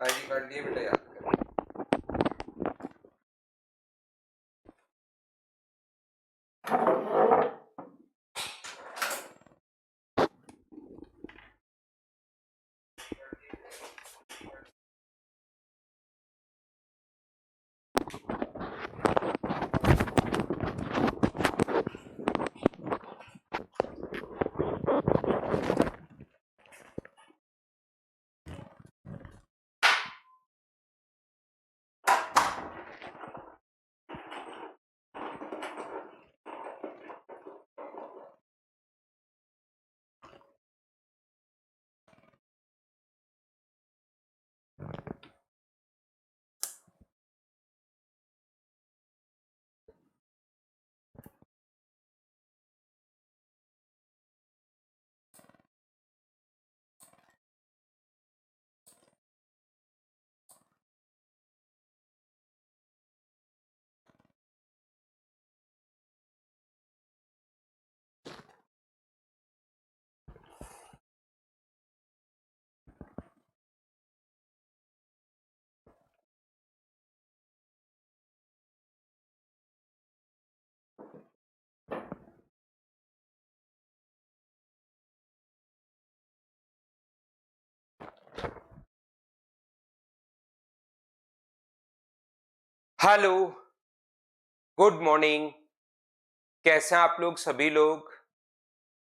ID card लिए बेटा याद कर। Hello, good morning. कैसे हैं आप लोग सभी लोग?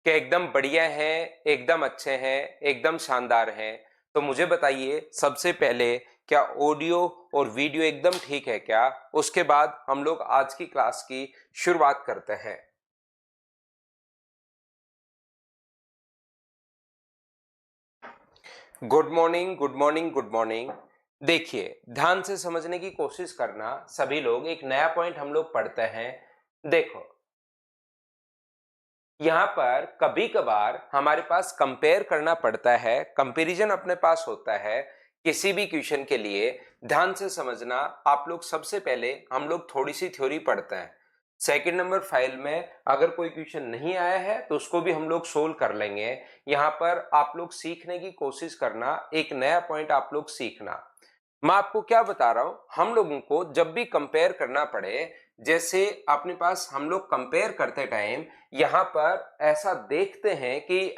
क्या एकदम बढ़िया हैं, एकदम अच्छे हैं, एकदम शानदार हैं? तो मुझे बताइए सबसे पहले, क्या ऑडियो और वीडियो एकदम ठीक है क्या? उसके बाद हम लोग आज की क्लास की शुरुआत करते हैं। Good morning, good morning, good morning. देखिए, ध्यान से समझने की कोशिश करना सभी लोग। एक नया पॉइंट हम लोग पढ़ते हैं। देखो, यहां पर कभी कभार हमारे पास कंपेयर करना पड़ता है, कंपैरिजन अपने पास होता है किसी भी क्वेश्चन के लिए। ध्यान से समझना आप लोग। सबसे पहले हम लोग थोड़ी सी थ्योरी पढ़ते हैं। सेकंड नंबर फाइल में अगर कोई क्वेश्चन नहीं आया है तो उसको भी हम लोग सोल्व कर लेंगे। यहां पर आप लोग सीखने की कोशिश करना, एक नया पॉइंट आप लोग सीखना। मैं आपको क्या बता रहा हूं, हम लोगों को जब भी कंपेयर करना पड़े, जैसे अपने पास हम लोग कंपेयर करते टाइम यहां पर ऐसा देखते हैं कि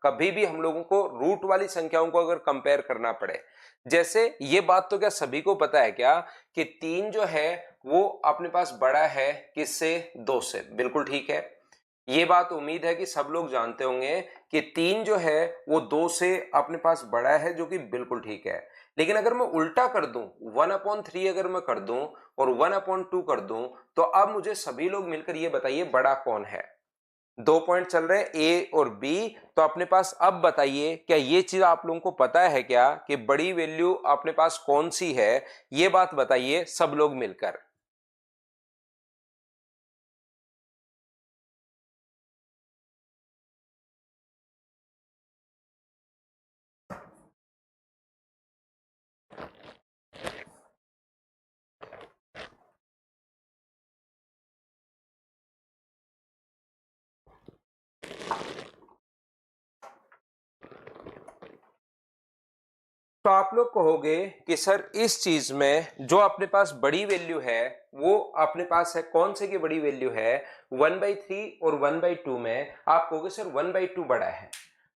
कभी भी हम लोगों को रूट वाली संख्याओं को अगर कंपेयर करना पड़े, जैसे ये बात तो क्या सभी को पता है क्या कि 3 जो है वो अपने पास बड़ा है किससे? 2 से। बिल्कुल ठीक है। ये बात उम्मीद है कि सब लोग जानते होंगे कि 3 जो है वो 2 से अपने पास बड़ा है, जो कि बिल्कुल ठीक है। लेकिन अगर मैं उल्टा कर दूं, 1/3 अगर मैं कर दूं और 1/2 कर दूं, तो अब मुझे सभी लोग मिलकर ये बताइए बड़ा कौन है? 2 पॉइंट चल रहे हैं, ए और बी। तो अपने पास अब बताइए, क्या ये चीज आप लोगों को पता है क्या कि बड़ी वैल्यू अपने पास कौन सी है? ये बात बताइए सब लोग मिलकर। तो आप लोग कहोगे कि सर इस चीज में जो अपने पास बड़ी वैल्यू है वो अपने पास है कौन से की बड़ी वैल्यू है? 1/3 और 1/2 में आप कहोगे सर 1/2 बड़ा है।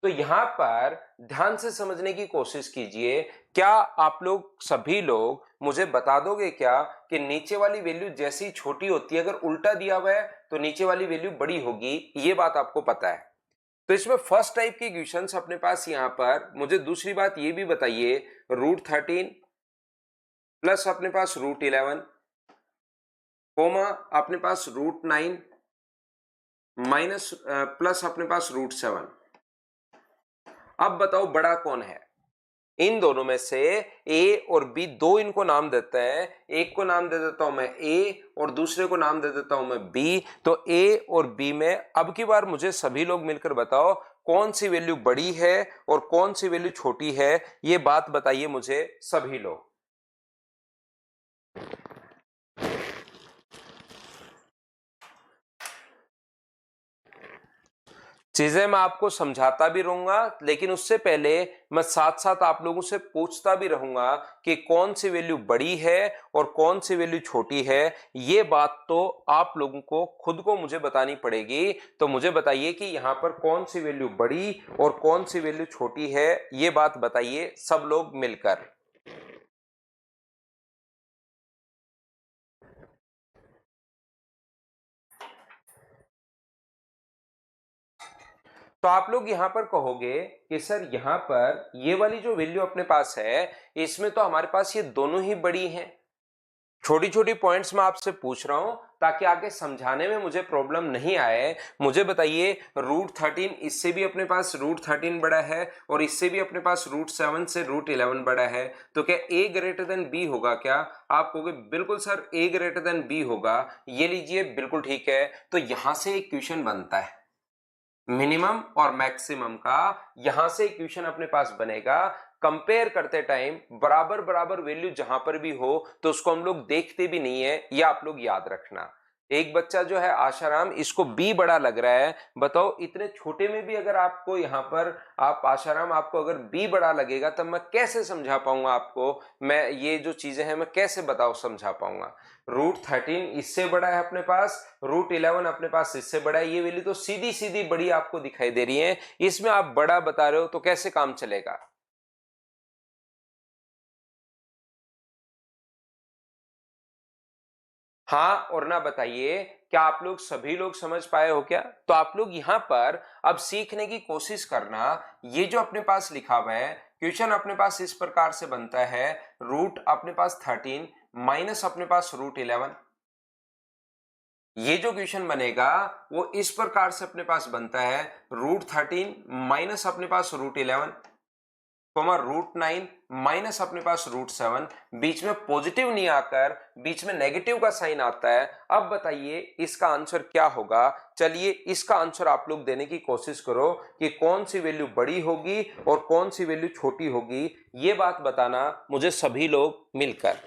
तो यहां पर ध्यान से समझने की कोशिश कीजिए। क्या आप लोग सभी लोग मुझे बता दोगे क्या कि नीचे वाली वैल्यू जैसी छोटी होती है, अगर उल्टा दिया हुआ है तो नीचे वाली वैल्यू बड़ी होगी? ये बात आपको पता है। तो इसमें फर्स्ट टाइप के क्वेश्चंस अपने पास यहां पर। मुझे दूसरी बात ये भी बताइए, √13 प्लस अपने पास √11 कोमा अपने पास √9 माइनस प्लस अपने पास √7। अब बताओ बड़ा कौन है इन दोनों में से? ए और बी, दो इनको नाम देते हैं। एक को नाम दे देता हूं मैं ए और दूसरे को नाम दे देता हूं मैं बी। तो ए और बी में अब की बार मुझे सभी लोग मिलकर बताओ कौन सी वैल्यू बड़ी है और कौन सी वैल्यू छोटी है? ये बात बताइए मुझे सभी लोग। चीजें मैं आपको समझाता भी रहूंगा, लेकिन उससे पहले मैं साथ साथ आप लोगों से पूछता भी रहूंगा कि कौन सी वैल्यू बड़ी है और कौन सी वैल्यू छोटी है। ये बात तो आप लोगों को खुद को मुझे बतानी पड़ेगी। तो मुझे बताइए कि यहाँ पर कौन सी वैल्यू बड़ी और कौन सी वैल्यू छोटी है, ये बात बताइए सब लोग मिलकर। तो आप लोग यहां पर कहोगे कि सर यहां पर ये वाली जो वैल्यू अपने पास है, इसमें तो हमारे पास ये दोनों ही बड़ी हैं। छोटी छोटी पॉइंट्स मैं आपसे पूछ रहा हूं ताकि आगे समझाने में मुझे प्रॉब्लम नहीं आए। मुझे बताइए, रूट 13 इससे भी अपने पास रूट 13 बड़ा है और इससे भी अपने पास रूट 7 से रूट 11 बड़ा है। तो क्या ए ग्रेटर देन बी होगा क्या? आप कहोगे बिल्कुल सर ए ग्रेटर देन बी होगा। ये लीजिए, बिल्कुल ठीक है। तो यहां से एक क्वेश्चन बनता है, मिनिमम और मैक्सिमम का। यहां से इक्वेशन अपने पास बनेगा। कंपेयर करते टाइम बराबर बराबर वैल्यू जहां पर भी हो तो उसको हम लोग देखते भी नहीं है, ये आप लोग याद रखना। एक बच्चा जो है आशाराम, इसको बी बड़ा लग रहा है। बताओ इतने छोटे में भी अगर आपको यहां पर, आप आशाराम आपको अगर बी बड़ा लगेगा तब मैं कैसे समझा पाऊंगा आपको? मैं ये जो चीजें हैं मैं कैसे बताओ समझा पाऊंगा? रूट 13 इससे बड़ा है अपने पास, रूट 11 अपने पास इससे बड़ा है। ये वैल्यू तो सीधी सीधी बड़ी आपको दिखाई दे रही है, इसमें आप बड़ा बता रहे हो तो कैसे काम चलेगा? हाँ और ना बताइए, क्या आप लोग सभी लोग समझ पाए हो क्या? तो आप लोग यहां पर अब सीखने की कोशिश करना। ये जो अपने पास लिखा हुआ है क्वेश्चन अपने पास इस प्रकार से बनता है, रूट अपने पास 13 माइनस अपने पास रूट 11। ये जो क्वेश्चन बनेगा वो इस प्रकार से अपने पास बनता है, रूट 13 माइनस अपने पास रूट 11 कॉमा रूट 9 माइनस अपने पास रूट 7। बीच में पॉजिटिव नहीं आकर बीच में नेगेटिव का साइन आता है। अब बताइए इसका आंसर क्या होगा? चलिए इसका आंसर आप लोग देने की कोशिश करो कि कौन सी वैल्यू बड़ी होगी और कौन सी वैल्यू छोटी होगी। ये बात बताना मुझे सभी लोग मिलकर।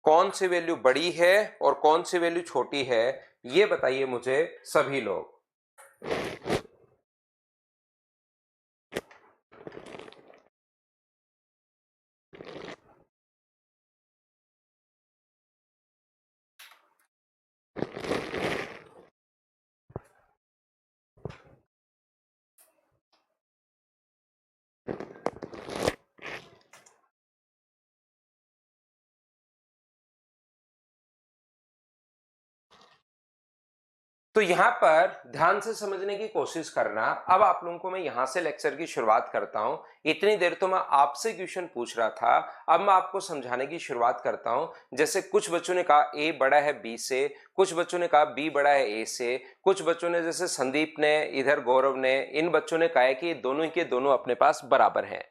कौन सी वैल्यू बड़ी है और कौन सी वैल्यू छोटी है, ये बताइए मुझे सभी लोग। तो यहां पर ध्यान से समझने की कोशिश करना। अब आप लोगों को मैं यहां से लेक्चर की शुरुआत करता हूं। इतनी देर तो मैं आपसे क्वेश्चन पूछ रहा था, अब मैं आपको समझाने की शुरुआत करता हूं। जैसे कुछ बच्चों ने कहा ए बड़ा है बी से, कुछ बच्चों ने कहा बी बड़ा है ए से, कुछ बच्चों ने जैसे संदीप ने, इधर गौरव ने, इन बच्चों ने कहा है कि दोनों ही के दोनों अपने पास बराबर हैं।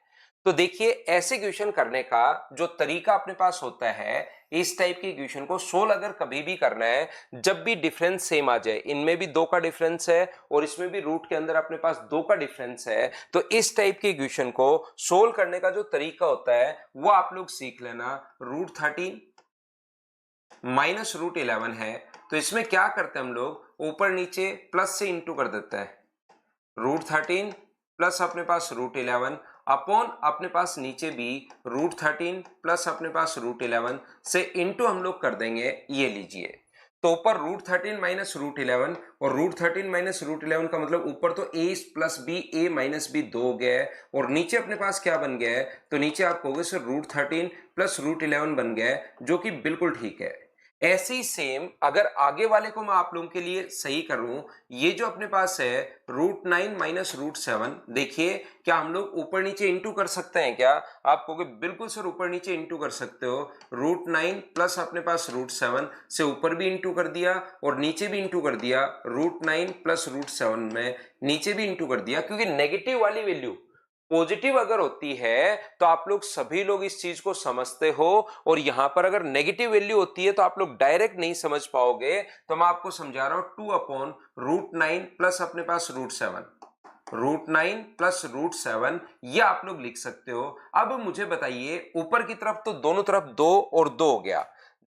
तो देखिए ऐसे क्वेश्चन करने का जो तरीका अपने पास होता है, इस टाइप के क्वेश्चन को सोल्व अगर कभी भी करना है, जब भी डिफरेंस सेम आ जाए, इनमें भी 2 का डिफरेंस है और इसमें भी रूट के अंदर अपने पास 2 का डिफरेंस है, तो इस टाइप के क्वेश्चन को सोल्व करने का जो तरीका होता है वो आप लोग सीख लेना। रूट 13 माइनस रूट 11 है, तो इसमें क्या करते हैं हम लोग, ऊपर नीचे प्लस से इंटू कर देते हैं। रूट 13 प्लस अपने पास रूट 11 अपॉन अपने पास नीचे भी रूट 13 प्लस अपने पास रूट 11 से इंटू हम लोग कर देंगे। ये लीजिए, तो ऊपर रूट 13 माइनस रूट 11 और रूट 13 माइनस रूट 11 का मतलब ऊपर तो ए प्लस बी, ए माइनस बी 2 हो गया है और नीचे अपने पास क्या बन गया है, तो नीचे आप कहोगे सर रूट 13 प्लस रूट 11 बन गया है, जो कि बिल्कुल ठीक है। ऐसे ही सेम अगर आगे वाले को मैं आप लोगों के लिए सही करूं, ये जो अपने पास है रूट 9 माइनस रूट 7, देखिए क्या हम लोग ऊपर नीचे इंटू कर सकते हैं क्या? आप कहोगे बिल्कुल सर ऊपर नीचे इंटू कर सकते हो। रूट 9 प्लस अपने पास रूट 7 से ऊपर भी इंटू कर दिया और नीचे भी इंटू कर दिया। रूट 9 प्लस रूट 7 में नीचे भी इंटू कर दिया, क्योंकि नेगेटिव वाली वैल्यू पॉजिटिव अगर होती है तो आप लोग सभी लोग इस चीज को समझते हो, और यहां पर अगर नेगेटिव वैल्यू होती है तो आप लोग डायरेक्ट नहीं समझ पाओगे। तो मैं आपको समझा रहा हूं, 2/√9 प्लस अपने पास √7, √9 प्लस √7, ये आप लोग लिख सकते हो। अब मुझे बताइए, ऊपर की तरफ तो दोनों तरफ 2 और 2 हो गया।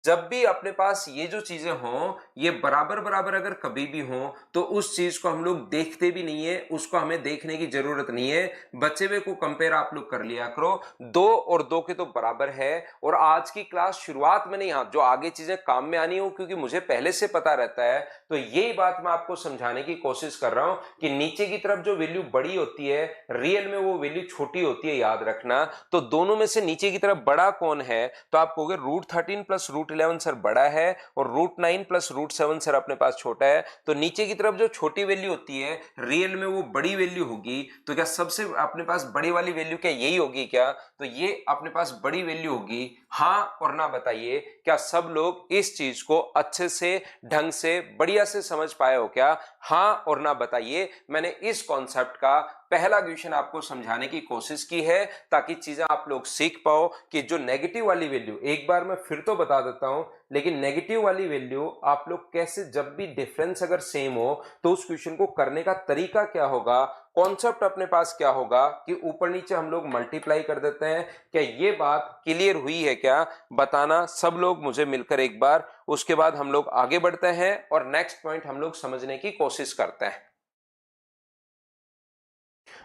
जब भी अपने पास ये जो चीजें हों, ये बराबर बराबर अगर कभी भी हों, तो उस चीज को हम लोग देखते भी नहीं है, उसको हमें देखने की जरूरत नहीं है। बचे हुए को कंपेयर आप लोग कर लिया करो, 2 और 2 के तो बराबर है। और आज की क्लास शुरुआत में नहीं, जो आगे चीजें काम में आनी हो, क्योंकि मुझे पहले से पता रहता है, तो यही बात मैं आपको समझाने की कोशिश कर रहा हूं कि नीचे की तरफ जो वैल्यू बड़ी होती है, रियल में वो वैल्यू छोटी होती है, याद रखना। तो दोनों में से नीचे की तरफ बड़ा कौन है, तो आप कहोगे √13 प्लस √11 सर बड़ा है, और √9 प्लस √7 सर अपने पास छोटा है। तो नीचे की तरफ जो छोटी वैल्यू होती है, रियल में वो बड़ी वैल्यू होगी। तो क्या सबसे अपने पास बड़ी वाली वैल्यू क्या यही होगी क्या? तो ये अपने पास बड़ी वैल्यू होगी। हाँ और ना बताइए, क्या सब लोग इस चीज को अच्छे से, ढंग से, बढ़िया से समझ पाए हो क्या? हाँ और ना बताइए। मैंने इस कॉन्सेप्ट का पहला क्वेश्चन आपको समझाने की कोशिश की है, ताकि चीजें आप लोग सीख पाओ कि जो नेगेटिव वाली वैल्यू, एक बार मैं फिर तो बता देता हूं, लेकिन नेगेटिव वाली वैल्यू आप लोग कैसे, जब भी डिफरेंस अगर सेम हो तो उस क्वेश्चन को करने का तरीका क्या होगा, कॉन्सेप्ट अपने पास क्या होगा कि ऊपर नीचे हम लोग मल्टीप्लाई कर देते हैं। क्या ये बात क्लियर हुई है क्या? बताना सब लोग मुझे मिलकर एक बार, उसके बाद हम लोग आगे बढ़ते हैं और नेक्स्ट पॉइंट हम लोग समझने की कोशिश करते हैं।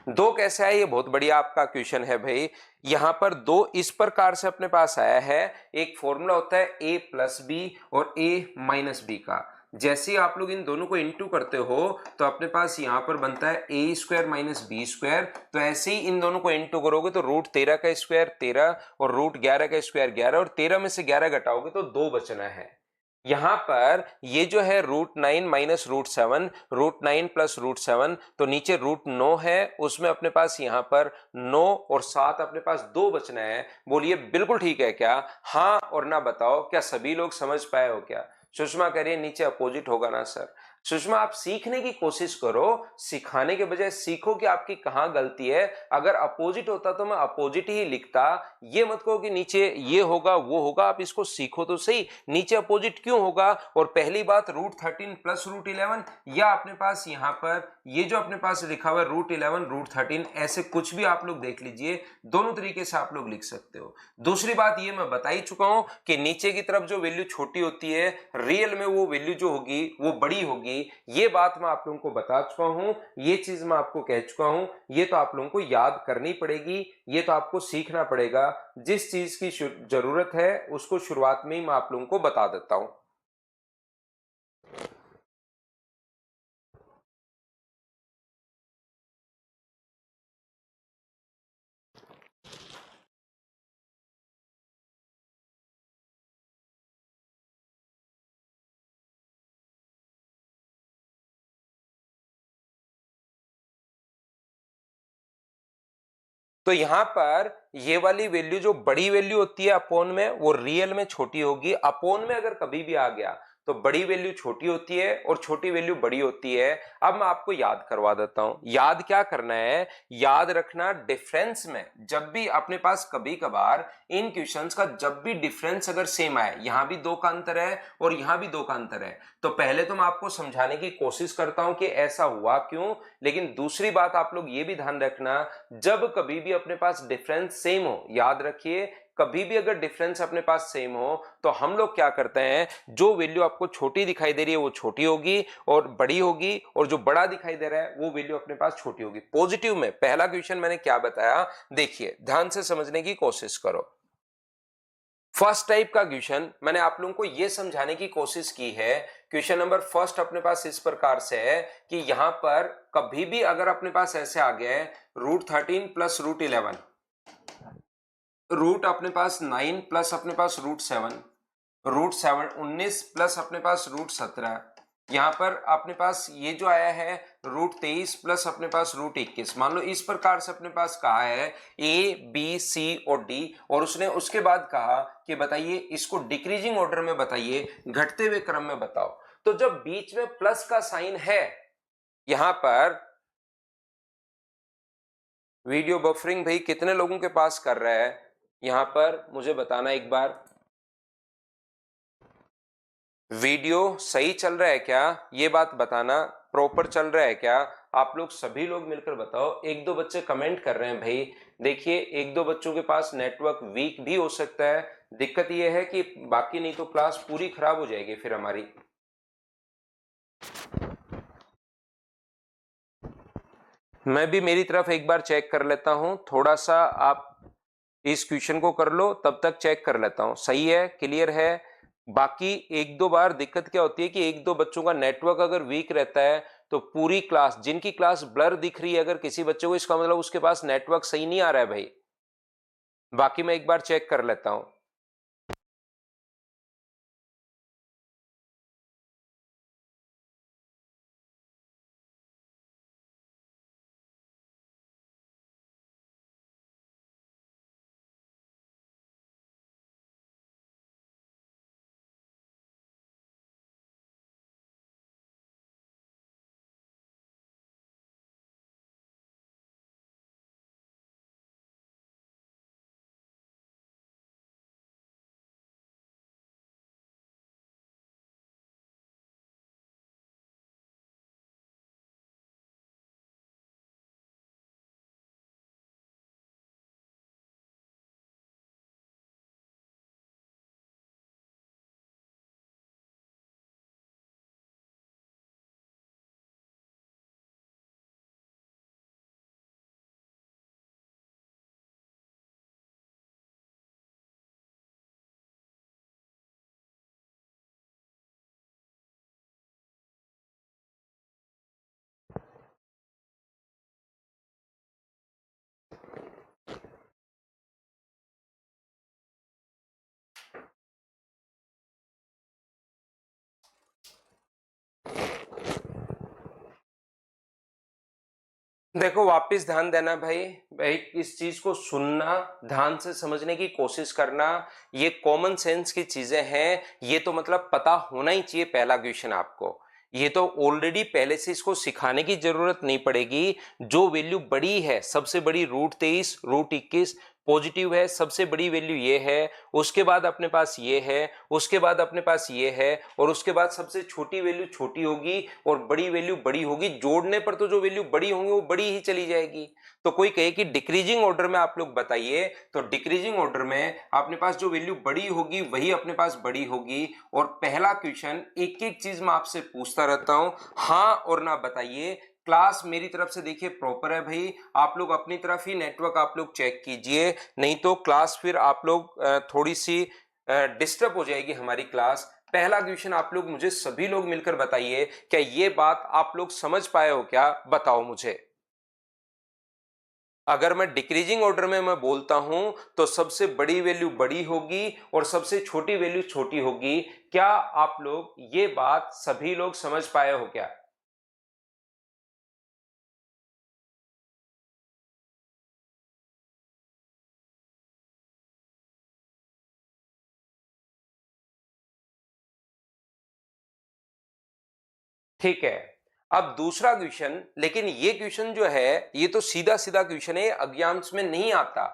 2 कैसे आया, ये बहुत बढ़िया आपका क्वेश्चन है भाई। यहां पर 2 इस प्रकार से अपने पास आया है। एक फॉर्मूला होता है a प्लस बी और a माइनस बी का। जैसे ही आप लोग इन दोनों को इंटू करते हो तो अपने पास यहां पर बनता है a² माइनस बी स्क्वायर। तो ऐसे ही इन दोनों को इंटू करोगे तो √13 का स्क्वायर 13 और √11 का स्क्वायर 11, और 13 में से 11 घटाओगे तो 2 बचना है। यहां पर ये जो है √9 माइनस √7, √9 प्लस √7, तो नीचे √9 है, उसमें अपने पास यहां पर 9 और 7 अपने पास 2 बचना है। बोलिए बिल्कुल ठीक है क्या? हाँ और ना बताओ, क्या सभी लोग समझ पाए हो क्या? सुषमा कह रही है नीचे अपोजिट होगा ना सर। सुषमा आप सीखने की कोशिश करो, सिखाने के बजाय सीखो कि आपकी कहां गलती है। अगर अपोजिट होता तो मैं अपोजिट ही लिखता, ये मत कहो कि नीचे ये होगा वो होगा। आप इसको सीखो तो सही, नीचे अपोजिट क्यों होगा। और पहली बात, √13 प्लस √11, या अपने पास यहां पर ये जो अपने पास लिखा हुआ है √11 √13, ऐसे कुछ भी आप लोग देख लीजिए, दोनों तरीके से आप लोग लिख सकते हो। दूसरी बात ये मैं बता ही चुका हूं कि नीचे की तरफ जो वैल्यू छोटी होती है, रियल में वो वैल्यू जो होगी वो बड़ी होगी। ये बात मैं आप लोगों को बता चुका हूं, ये चीज मैं आपको कह चुका हूं। ये तो आप लोगों को याद करनी पड़ेगी, ये तो आपको सीखना पड़ेगा। जिस चीज की जरूरत है उसको शुरुआत में ही मैं आप लोगों को बता देता हूं। तो यहां पर ये वाली वैल्यू जो बड़ी वैल्यू होती है अपोन में, वो रियल में छोटी होगी। अपोन में अगर कभी भी आ गया तो बड़ी वैल्यू छोटी होती है और छोटी वैल्यू बड़ी होती है। अब मैं आपको याद करवा देता हूं। याद क्या करना है, याद रखना डिफरेंस में जब भी अपने पास कभी कभार इन क्वेश्चंस का जब भी डिफरेंस अगर सेम आए, यहां भी 2 का अंतर है और यहां भी 2 का अंतर है, तो पहले तो मैं आपको समझाने की कोशिश करता हूं कि ऐसा हुआ क्यों। लेकिन दूसरी बात आप लोग ये भी ध्यान रखना, जब कभी भी अपने पास डिफरेंस सेम हो, याद रखिए कभी भी अगर डिफरेंस अपने पास सेम हो तो हम लोग क्या करते हैं, जो वैल्यू आपको छोटी दिखाई दे रही है वो छोटी होगी और बड़ी होगी, और जो बड़ा दिखाई दे रहा है वो वैल्यू अपने पास छोटी होगी। पॉजिटिव में पहला क्वेश्चन मैंने क्या बताया, देखिए ध्यान से समझने की कोशिश करो। फर्स्ट टाइप का क्वेश्चन मैंने आप लोगों को यह समझाने की कोशिश की है। क्वेश्चन नंबर फर्स्ट अपने पास इस प्रकार से है कि यहां पर कभी भी अगर अपने पास ऐसे आ गया है √13 प्लस √11, रूट अपने पास 9 प्लस अपने पास √7, √7 19 प्लस अपने पास √17, यहां पर अपने पास ये जो आया है √23 प्लस अपने पास √21। मान लो इस प्रकार से अपने पास कहा है ए बी सी और डी, और उसने उसके बाद कहा कि बताइए इसको डिक्रीजिंग ऑर्डर में बताइए, घटते हुए क्रम में बताओ। तो जब बीच में प्लस का साइन है, यहां पर वीडियो बफरिंग भाई कितने लोगों के पास कर रहा है यहां पर मुझे बताना एक बार। वीडियो सही चल रहा है क्या, ये बात बताना, प्रॉपर चल रहा है क्या? आप लोग सभी लोग मिलकर बताओ। एक दो बच्चे कमेंट कर रहे हैं भाई, देखिए एक दो बच्चों के पास नेटवर्क वीक भी हो सकता है। दिक्कत ये है कि बाकी नहीं तो क्लास पूरी खराब हो जाएगी फिर हमारी। मैं भी मेरी तरफ एक बार चेक कर लेता हूं, थोड़ा सा आप इस क्वेश्चन को कर लो, तब तक चेक कर लेता हूं सही है, क्लियर है। बाकी एक दो बार दिक्कत क्या होती है कि एक दो बच्चों का नेटवर्क अगर वीक रहता है तो पूरी क्लास, जिनकी क्लास ब्लर दिख रही है अगर किसी बच्चे को, इसका मतलब उसके पास नेटवर्क सही नहीं आ रहा है भाई। बाकी मैं एक बार चेक कर लेता हूं। देखो वापस ध्यान देना भाई, भाई इस चीज को सुनना, ध्यान से समझने की कोशिश करना। ये कॉमन सेंस की चीजें हैं, ये तो मतलब पता होना ही चाहिए पहला क्वेश्चन आपको। ये तो ऑलरेडी पहले से इसको सिखाने की जरूरत नहीं पड़ेगी। जो वैल्यू बड़ी है, सबसे बड़ी √23, √21 पॉजिटिव है, सबसे बड़ी वैल्यू ये है, उसके बाद अपने पास ये है, उसके बाद अपने पास ये है, और उसके बाद सबसे छोटी वैल्यू छोटी होगी और बड़ी वैल्यू बड़ी होगी। जोड़ने पर तो जो वैल्यू बड़ी होंगी वो बड़ी ही चली जाएगी। तो कोई कहे कि डिक्रीजिंग ऑर्डर में आप लोग बताइए, तो डिक्रीजिंग ऑर्डर में अपने पास जो वैल्यू बड़ी होगी वही अपने पास बड़ी होगी। और पहला क्वेश्चन एक एक चीज मैं आपसे पूछता रहता हूं, हाँ और ना बताइए। क्लास मेरी तरफ से देखिए प्रॉपर है भाई, आप लोग अपनी तरफ ही नेटवर्क आप लोग चेक कीजिए, नहीं तो क्लास फिर आप लोग थोड़ी सी डिस्टर्ब हो जाएगी हमारी क्लास। पहला क्वेश्चन आप लोग मुझे सभी लोग मिलकर बताइए, क्या ये बात आप लोग समझ पाए हो क्या, बताओ मुझे। अगर मैं डिक्रीजिंग ऑर्डर में मैं बोलता हूं तो सबसे बड़ी वैल्यू बड़ी होगी और सबसे छोटी वैल्यू छोटी होगी। क्या आप लोग ये बात सभी लोग समझ पाए हो क्या? ठीक है। अब दूसरा क्वेश्चन, लेकिन ये क्वेश्चन जो है ये तो सीधा सीधा क्वेश्चन है, एग्जाम्स में नहीं आता।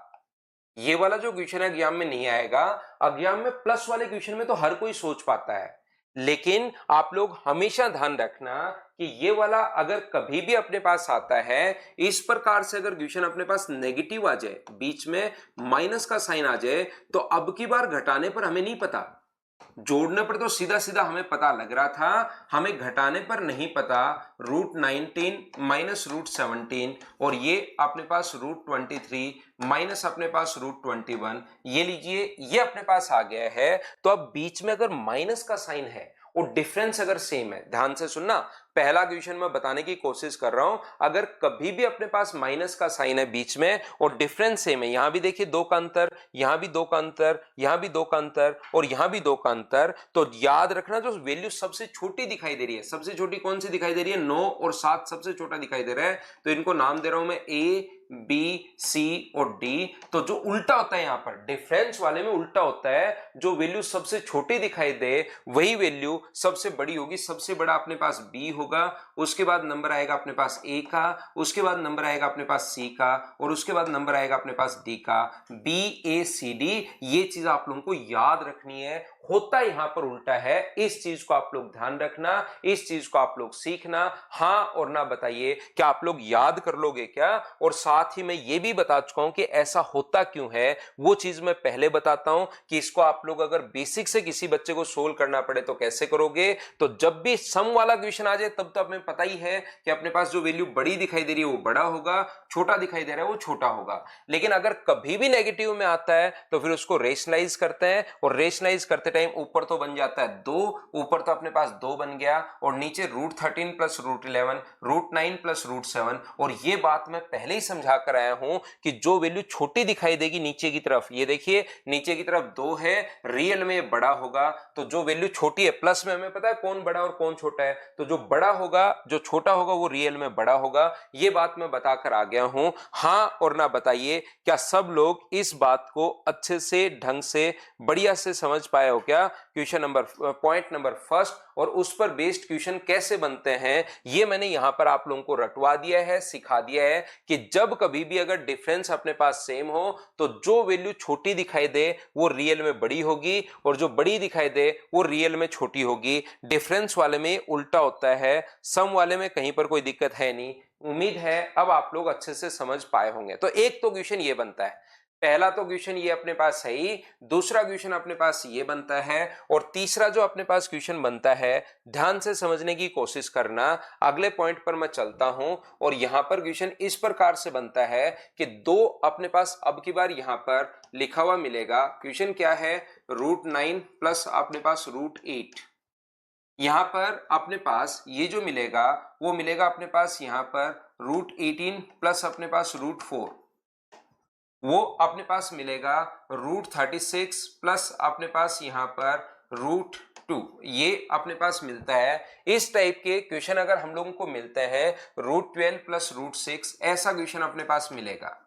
ये वाला जो क्वेश्चन है एग्जाम में नहीं आएगा। एग्जाम में प्लस वाले क्वेश्चन में तो हर कोई सोच पाता है, लेकिन आप लोग हमेशा ध्यान रखना कि ये वाला अगर कभी भी अपने पास आता है, इस प्रकार से अगर क्वेश्चन अपने पास नेगेटिव आ जाए, बीच में माइनस का साइन आ जाए, तो अब की बार घटाने पर हमें नहीं पता। जोड़ने पर तो सीधा सीधा हमें पता लग रहा था, हमें घटाने पर नहीं पता। √19 माइनस √17 और ये अपने पास √23 माइनस अपने पास √21, ये लीजिए ये अपने पास आ गया है। तो अब बीच में अगर माइनस का साइन है और डिफरेंस अगर सेम है, ध्यान से सुनना, पहला क्वेश्चन मैं बताने की कोशिश कर रहा हूं, अगर कभी भी अपने पास माइनस का साइन है बीच में और डिफरेंस सेम है, यहां भी देखिए 2 का अंतर, यहां भी 2 का अंतर, यहां भी 2 का अंतर और यहां भी 2 का अंतर, तो याद रखना जो वैल्यू सबसे छोटी दिखाई दे रही है, सबसे छोटी कौन सी दिखाई दे रही है, 9 और 7 सबसे छोटा दिखाई दे रहा है, तो इनको नाम दे रहा हूं मैं A, बी, सी और डी। तो जो उल्टा होता है यहाँ पर डिफरेंस वाले में उल्टा होता है, जो वैल्यू सबसे छोटी दिखाई दे वही वैल्यू सबसे बड़ी होगी। सबसे बड़ा अपने पास बी होगा, उसके बाद नंबर आएगा अपने पास ए का, उसके बाद नंबर आएगा अपने पास सी का, और उसके बाद नंबर आएगा अपने पास डी का। बी, ए, सी, डी, ये चीज आप लोगों को याद रखनी है। होता यहां पर उल्टा है, इस चीज को आप लोग ध्यान रखना, इस चीज को आप लोग सीखना। हाँ और ना बताइए, क्या आप लोग याद कर लोगे क्या? और साथ ही मैं ये भी बता चुका हूं कि ऐसा होता क्यों है, वो चीज मैं पहले बताता हूं कि इसको आप लोग अगर बेसिक से किसी बच्चे को सोल्व करना पड़े तो कैसे करोगे। तो जब भी सम वाला क्वेश्चन आ जाए तब तो हमें पता ही है कि अपने पास जो वैल्यू बड़ी दिखाई दे रही है वो बड़ा होगा, छोटा दिखाई दे रहा है वो छोटा होगा। लेकिन अगर कभी भी नेगेटिव में आता है तो फिर उसको रेशनलाइज करते हैं, और रेशनलाइज करते टाइम ऊपर तो बन जाता है 2, ऊपर तो अपने पास 2 बन गया, और नीचे √13 प्लस √11, √9 प्लस √7। और ये बात मैं पहले ही समझा कर आया हूं कि जो वैल्यू छोटी दिखाई देगी नीचे की तरफ, ये देखिए नीचे की तरफ 2 है, रियल में बड़ा होगा। तो जो वैल्यू छोटी है, प्लस में हमें पता है कौन बड़ा और कौन छोटा है, तो जो बड़ा होगा, जो छोटा होगा वो रियल में बड़ा होगा। ये बात मैं बताकर आ गया हूं। हाँ और ना बताइए, क्या सब लोग इस बात को अच्छे से, ढंग से, बढ़िया से समझ पाए हो क्या? पॉइंट नंबर फर्स्ट, और उस पर बेस्ड क्वेश्चन कैसे बनते हैं ये मैंने यहां पर आप लोगों को रटवा दिया है, सिखा दिया है कि जब कभी भी अगर डिफरेंस अपने पास सेम हो तो जो वैल्यू छोटी दिखाई दे वो रियल में बड़ी होगी, और जो बड़ी दिखाई दे वो रियल में छोटी होगी। डिफरेंस वाले में उल्टा होता है, सम वाले में कहीं पर कोई दिक्कत है नहीं। उम्मीद है अब आप लोग अच्छे से समझ पाए होंगे। तो एक तो क्वेश्चन ये बनता है, पहला तो क्वेश्चन ये अपने पास सही, दूसरा क्वेश्चन अपने पास ये बनता है, और तीसरा जो अपने पास क्वेश्चन बनता है ध्यान से समझने की कोशिश करना। अगले पॉइंट पर मैं चलता हूं, और यहां पर क्वेश्चन इस प्रकार से बनता है कि 2 अपने पास अब की बार यहां पर लिखा हुआ मिलेगा। क्वेश्चन क्या है? √9 प्लस अपने पास √8। यहां पर अपने पास ये जो मिलेगा वो मिलेगा अपने पास यहां पर √18 प्लस अपने पास √4, वो अपने पास मिलेगा √36 प्लस अपने पास यहां पर √2। ये अपने पास मिलता है। इस टाइप के क्वेश्चन अगर हम लोगों को मिलते हैं √12 प्लस √6, ऐसा क्वेश्चन अपने पास मिलेगा।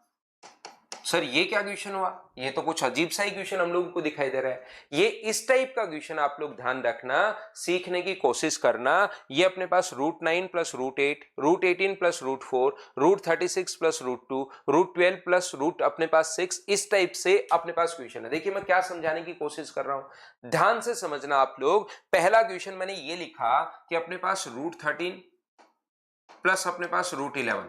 सर ये क्या क्वेश्चन हुआ? ये तो कुछ अजीब सा ही क्वेश्चन हम लोगों को दिखाई दे रहा है। ये इस टाइप का क्वेश्चन आप लोग ध्यान रखना, सीखने की कोशिश करना। ये अपने पास √9 प्लस √8, √18 प्लस √4, √36 प्लस √2, √12 प्लस √ अपने पास 6, इस टाइप से अपने पास क्वेश्चन है। देखिए मैं क्या समझाने की कोशिश कर रहा हूं, ध्यान से समझना आप लोग। पहला क्वेश्चन मैंने ये लिखा कि अपने पास √13 प्लस अपने पास √11।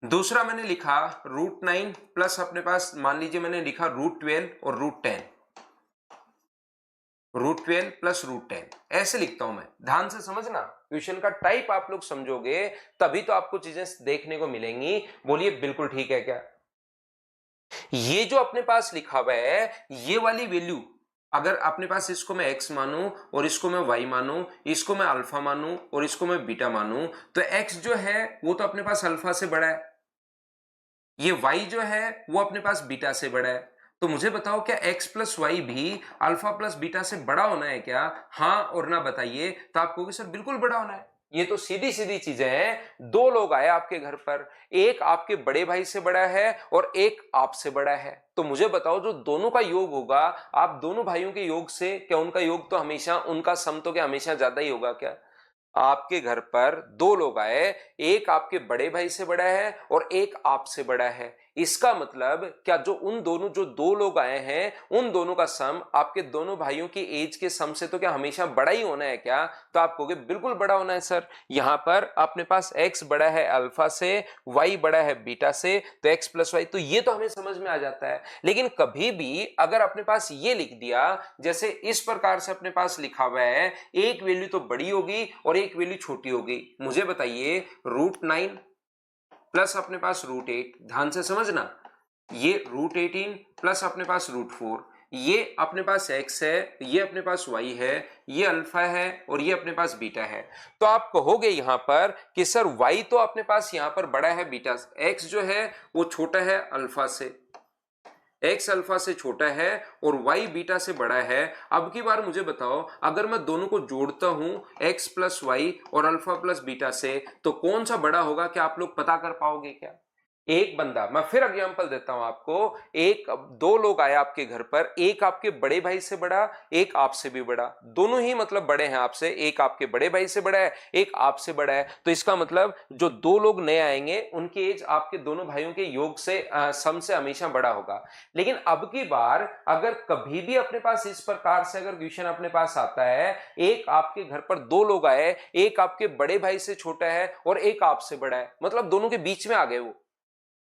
दूसरा मैंने लिखा √9 प्लस अपने पास मान लीजिए मैंने लिखा √12 और √10, √12 प्लस √10, ऐसे लिखता हूं मैं। ध्यान से समझना, क्वेश्चन का टाइप आप लोग समझोगे तभी तो आपको चीजें देखने को मिलेंगी। बोलिए बिल्कुल ठीक है क्या? ये जो अपने पास लिखा हुआ है ये वाली वैल्यू, अगर अपने पास इसको मैं x मानूं और इसको मैं y मानूं, इसको मैं अल्फा मानूं और इसको मैं बीटा मानूं, तो x जो है वो तो अपने पास अल्फा से बड़ा है, ये y जो है वो अपने पास बीटा से बड़ा है। तो मुझे बताओ क्या x प्लस वाई भी अल्फा प्लस बीटा से बड़ा होना है क्या? हाँ और ना बताइए। तो आप कहोगे सर बिल्कुल बड़ा होना है। ये तो सीधी सीधी चीजें हैं। 2 लोग आए आपके घर पर, एक आपके बड़े भाई से बड़ा है और एक आपसे बड़ा है। तो मुझे बताओ जो दोनों का योग होगा, आप दोनों भाइयों के योग से, क्या उनका योग तो हमेशा, उनका सम तो क्या हमेशा ज्यादा ही होगा क्या? आपके घर पर 2 लोग आए, एक आपके बड़े भाई से बड़ा है और एक आपसे बड़ा है। इसका मतलब क्या जो उन दोनों, जो 2 लोग आए हैं उन दोनों का सम आपके दोनों भाइयों की एज के सम से तो क्या हमेशा बड़ा ही होना है क्या? तो आप कहोगे बिल्कुल बड़ा होना है सर। यहां पर अपने पास x बड़ा है अल्फा से, y बड़ा है बीटा से, तो x प्लस वाई, तो ये तो हमें समझ में आ जाता है। लेकिन कभी भी अगर अपने पास ये लिख दिया, जैसे इस प्रकार से अपने पास लिखा हुआ है, एक वैल्यू तो बड़ी होगी और एक वैल्यू छोटी होगी। मुझे बताइए √9 प्लस अपने पास √8, ध्यान से समझना, ये √18 प्लस अपने पास √4, ये अपने पास x है, ये अपने पास y है, ये अल्फा है और ये अपने पास बीटा है। तो आप कहोगे यहां पर कि सर y तो अपने पास यहां पर बड़ा है बीटा, x जो है वो छोटा है अल्फा से, x अल्फा से छोटा है और y बीटा से बड़ा है। अब की बार मुझे बताओ, अगर मैं दोनों को जोड़ता हूं x प्लस वाई और अल्फा प्लस बीटा से, तो कौन सा बड़ा होगा? क्या आप लोग पता कर पाओगे क्या? एक बंदा, मैं फिर एग्जांपल देता हूं आपको, एक दो लोग आए आपके घर पर, एक आपके बड़े भाई से बड़ा, एक आपसे भी बड़ा, दोनों ही मतलब बड़े हैं आपसे, एक आपके बड़े भाई से बड़ा है, एक आपसे बड़ा है। तो इसका मतलब जो दो लोग नए आएंगे उनकी एज आपके दोनों भाइयों के योग से सम से हमेशा बड़ा होगा। लेकिन अब की बार अगर कभी भी अपने पास इस प्रकार से अगर क्वेश्चन अपने पास आता है, एक आपके घर पर दो लोग आए, एक आपके बड़े भाई से छोटा है और एक आपसे बड़ा है, मतलब दोनों के बीच में आ गए, वो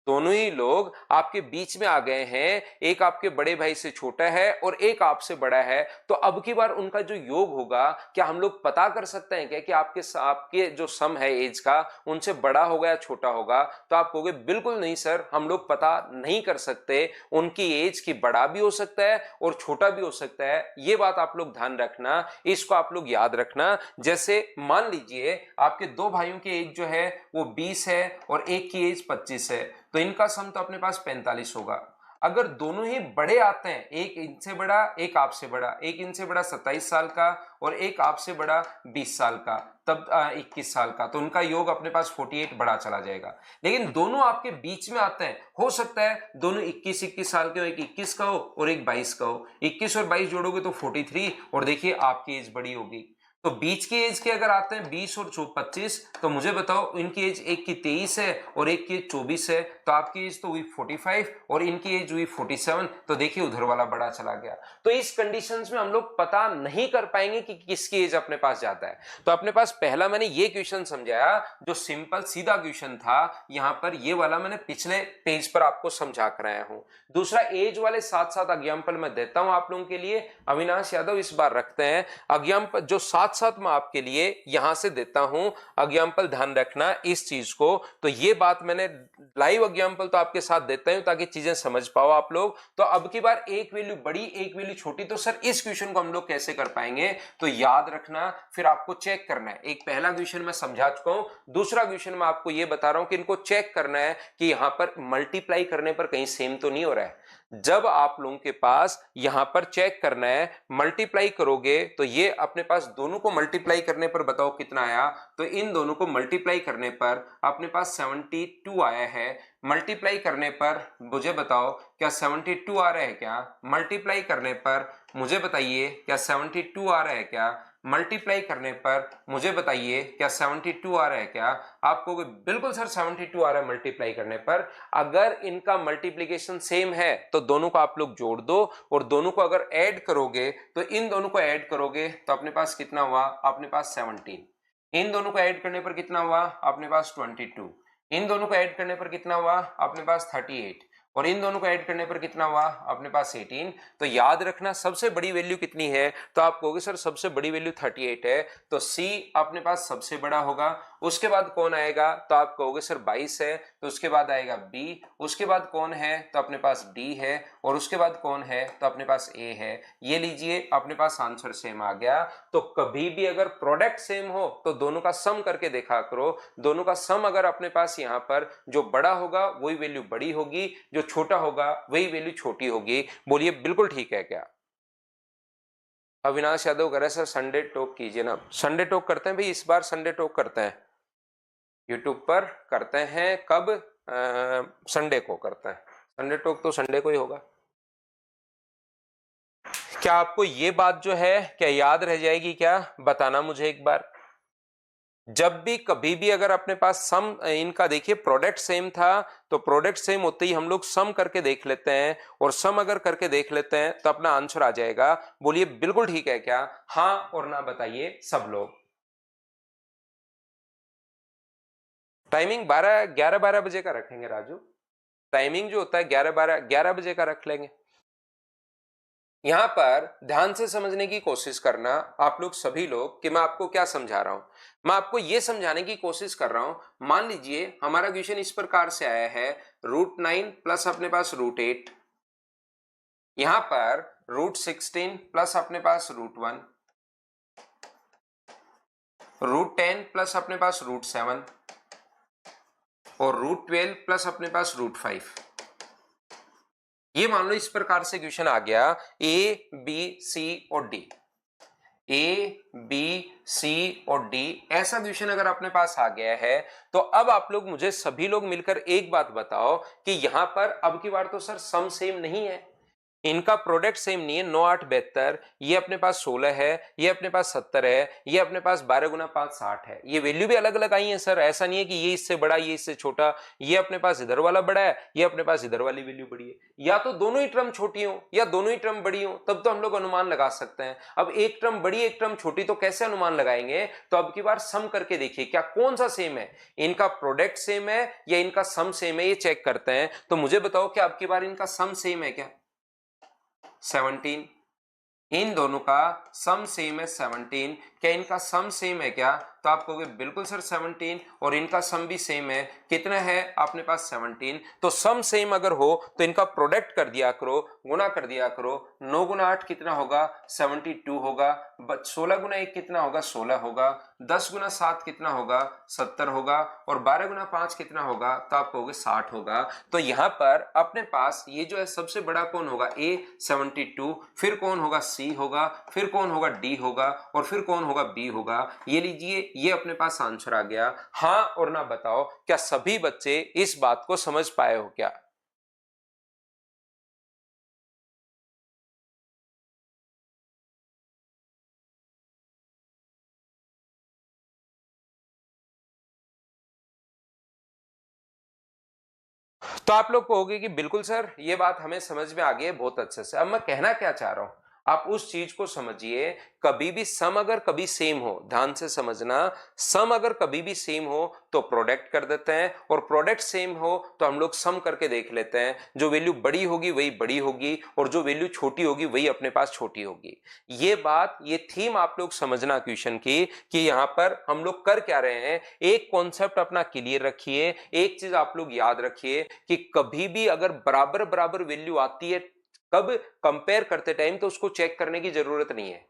दोनों ही लोग आपके बीच में आ गए हैं, एक आपके बड़े भाई से छोटा है और एक आपसे बड़ा है। तो अब की बार उनका जो योग होगा, क्या हम लोग पता कर सकते हैं क्या कि आपके जो सम है एज का, उनसे बड़ा होगा या छोटा होगा? तो आप कहोगे बिल्कुल नहीं सर, हम लोग पता नहीं कर सकते, उनकी एज की बड़ा भी हो सकता है और छोटा भी हो सकता है। ये बात आप लोग ध्यान रखना, इसको आप लोग याद रखना। जैसे मान लीजिए आपके दो भाइयों की एज जो है वो 20 है और एक की एज 25 है, तो इनका सम तो अपने पास 45 होगा। अगर दोनों ही बड़े आते हैं, एक इनसे बड़ा एक आपसे बड़ा, एक इनसे बड़ा 27 साल का और एक आपसे बड़ा 20 साल का, तब 21 साल का, तो उनका योग अपने पास 48 बड़ा चला जाएगा। लेकिन दोनों आपके बीच में आते हैं, हो सकता है दोनों 21 साल के हो, एक 21 का हो और एक 22 का हो, 21 और 22 जोड़ोगे तो 43, और देखिए आपकी एज बड़ी होगी। तो बीच की एज के अगर आते हैं 20 और 25, तो मुझे बताओ इनकी एज एक की 23 है और एक की 24 है, तो आपकी एज तो हुई 45 और इनकी एज हुई 47। तो देखिए उधर वाला बड़ा चला गया। तो इस कंडीशंस में हम लोग पता नहीं कर पाएंगे कि किसकी एज अपने पास ज्यादा है। तो अपने पास पहला मैंने ये क्वेश्चन समझाया जो सिंपल सीधा क्वेश्चन था, यहां पर ये वाला मैंने पिछले पेज पर आपको समझा कर आया हूं। दूसरा एज वाले साथ साथ एग्जाम्पल मैं देता हूं आप लोगों के लिए। अविनाश यादव इस बार रखते हैं एग्जाम्पल, जो साथ साथ मैं आपके लिए यहां से देता हूं एग्जाम्पल, ध्यान रखना इस चीज को। तो ये बात मैंने लाइव एग्जाम्पल तो आपके साथ देता हूं ताकि चीजें समझ पाओ आप लोग। तो अब की बार एक वैल्यू बड़ी एक वैल्यू छोटी, तो सर इस क्वेश्चन को हम लोग कैसे कर पाएंगे? तो याद रखना, फिर आपको चेक करना है। एक पहला क्वेश्चन मैं समझा चुका हूं, दूसरा क्वेश्चन मैं आपको ये बता रहा हूं कि इनको चेक करना है कि यहां पर मल्टीप्लाई करने पर कहीं सेम तो नहीं हो रहा है। जब आप लोगों के पास यहां पर चेक करना है, मल्टीप्लाई करोगे तो ये अपने पास दोनों को मल्टीप्लाई करने पर बताओ कितना आया? तो इन दोनों को मल्टीप्लाई करने पर अपने पास 72 आया है। मल्टीप्लाई करने पर मुझे बताओ क्या 72 आ रहा है क्या? मल्टीप्लाई करने पर मुझे बताइए क्या 72 आ रहा है क्या? मल्टीप्लाई करने पर मुझे बताइए क्या 72 आ रहा है क्या? आपको बिल्कुल सर 72 आ रहा है मल्टीप्लाई करने पर। अगर इनका मल्टीप्लीकेशन सेम है तो दोनों को आप लोग जोड़ दो, और दोनों को अगर ऐड करोगे तो इन दोनों को ऐड करोगे तो अपने पास कितना हुआ? अपने पास 17। इन दोनों को ऐड करने पर कितना हुआ? अपने पास 22। इन दोनों को ऐड करने पर कितना हुआ? अपने पास 38। और इन दोनों को ऐड करने पर कितना हुआ? अपने पास 18। तो याद रखना सबसे बड़ी वैल्यू कितनी है? तो आप कहोगे सर सबसे बड़ी वैल्यू 38 है, तो सी अपने पास सबसे बड़ा होगा। उसके बाद कौन आएगा? तो आप कहोगे सर 22 है, तो उसके बाद आएगा बी। उसके बाद कौन है? तो अपने पास डी है। और उसके बाद कौन है? तो अपने पास ए है। ये लीजिए अपने पास आंसर सेम आ गया। तो कभी भी अगर प्रोडक्ट सेम हो तो दोनों का सम करके देखा करो। दोनों का सम अगर अपने पास यहां पर जो बड़ा होगा वही वैल्यू बड़ी होगी, जो छोटा होगा वही वैल्यू छोटी होगी। बोलिए बिल्कुल ठीक है क्या? अविनाश यादव कह रहे सर संडे टॉक कीजिए ना। संडे टॉक करते हैं भाई, इस बार संडे टॉक करते हैं, यूट्यूब पर करते हैं। कब? संडे को करते हैं। संडे टॉक तो संडे को ही होगा। क्या आपको ये बात जो है क्या याद रह जाएगी क्या? बताना मुझे एक बार। जब भी कभी भी अगर अपने पास सम इनका देखिए प्रोडक्ट सेम था, तो प्रोडक्ट सेम होते ही हम लोग सम करके देख लेते हैं, और सम अगर करके देख लेते हैं तो अपना आंसर आ जाएगा। बोलिए बिल्कुल ठीक है क्या? हाँ और ना बताइए सब लोग। टाइमिंग 11-12 बजे का रखेंगे राजू। टाइमिंग जो होता है 11 बजे का रख लेंगे। यहां पर ध्यान से समझने की कोशिश करना आप लोग सभी लोग कि मैं आपको क्या समझा रहा हूं। मैं आपको यह समझाने की कोशिश कर रहा हूं, मान लीजिए हमारा क्वेश्चन इस प्रकार से आया है, √9 प्लस अपने पास √8, यहां पर √16 प्लस अपने पास √1, √10 प्लस अपने पास √7 और √12 प्लस अपने पास √5। ये मान लो इस प्रकार से क्वेश्चन आ गया, ए बी सी और डी, ए बी सी और डी, ऐसा क्वेश्चन अगर अपने पास आ गया है तो अब आप लोग मुझे सभी लोग मिलकर एक बात बताओ कि यहां पर अब की बार तो सर सम सेम नहीं है, इनका प्रोडक्ट सेम नहीं है। 9 8 72, ये अपने पास 16 है, ये अपने पास 70 है, ये अपने पास 12 गुना 5 60 है। ये वैल्यू भी अलग अलग आई है सर, ऐसा नहीं है कि ये इससे बड़ा ये इससे छोटा, ये अपने पास इधर वाला बड़ा है, ये अपने पास इधर वाली वैल्यू बड़ी है। या तो दोनों ही टर्म छोटी हो या दोनों ही टर्म बड़ी हो, तब तो हम लोग अनुमान लगा सकते हैं। अब एक टर्म बड़ी एक टर्म छोटी, तो कैसे अनुमान लगाएंगे? तो अब की बार सम करके देखिए क्या कौन सा सेम है, इनका प्रोडक्ट सेम है या इनका सम सेम है, ये चेक करते हैं। तो मुझे बताओ कि अब की बार इनका सम सेम है क्या? 17, इन दोनों का सम सेम है 17। क्या इनका सम सेम है क्या? तो आप कहोगे बिल्कुल सर 17, और इनका सम भी सेम है। कितना है अपने पास? 17। तो सम सेम अगर हो तो इनका प्रोडक्ट कर दिया करो, गुना कर दिया करो। 9 गुना 8 कितना होगा? 72 होगा। 16 गुना 1 कितना होगा? 16 होगा। 10 गुना 7 कितना होगा? 70 होगा। और 12 गुना 5 कितना होगा? तो आप कहोगे 60 होगा। तो यहां पर अपने पास ये जो है सबसे बड़ा कौन होगा? ए 72, फिर कौन होगा? सी होगा, फिर कौन होगा? डी होगा, और फिर कौन होगा? बी होगा। ये लीजिए, ये अपने पास आंसर आ गया। हाँ और ना बताओ, क्या सभी बच्चे इस बात को समझ पाए हो क्या? तो आप लोग कहोगे कि बिल्कुल सर ये बात हमें समझ में आ गई है बहुत अच्छे से। अब मैं कहना क्या चाह रहा हूं, आप उस चीज को समझिए। कभी भी सम अगर कभी सेम हो, ध्यान से समझना, सम अगर कभी भी सेम हो तो प्रोडक्ट कर देते हैं, और प्रोडक्ट सेम हो तो हम लोग सम करके देख लेते हैं। जो वैल्यू बड़ी होगी वही बड़ी होगी, और जो वैल्यू छोटी होगी वही अपने पास छोटी होगी। ये बात, ये थीम आप लोग समझना क्वेश्चन की, कि यहां पर हम लोग कर क्या रहे हैं। एक कॉन्सेप्ट अपना क्लियर रखिए, एक चीज आप लोग याद रखिए कि कभी भी अगर बराबर बराबर वैल्यू आती है, कब कंपेयर करते टाइम, तो उसको चेक करने की जरूरत नहीं है।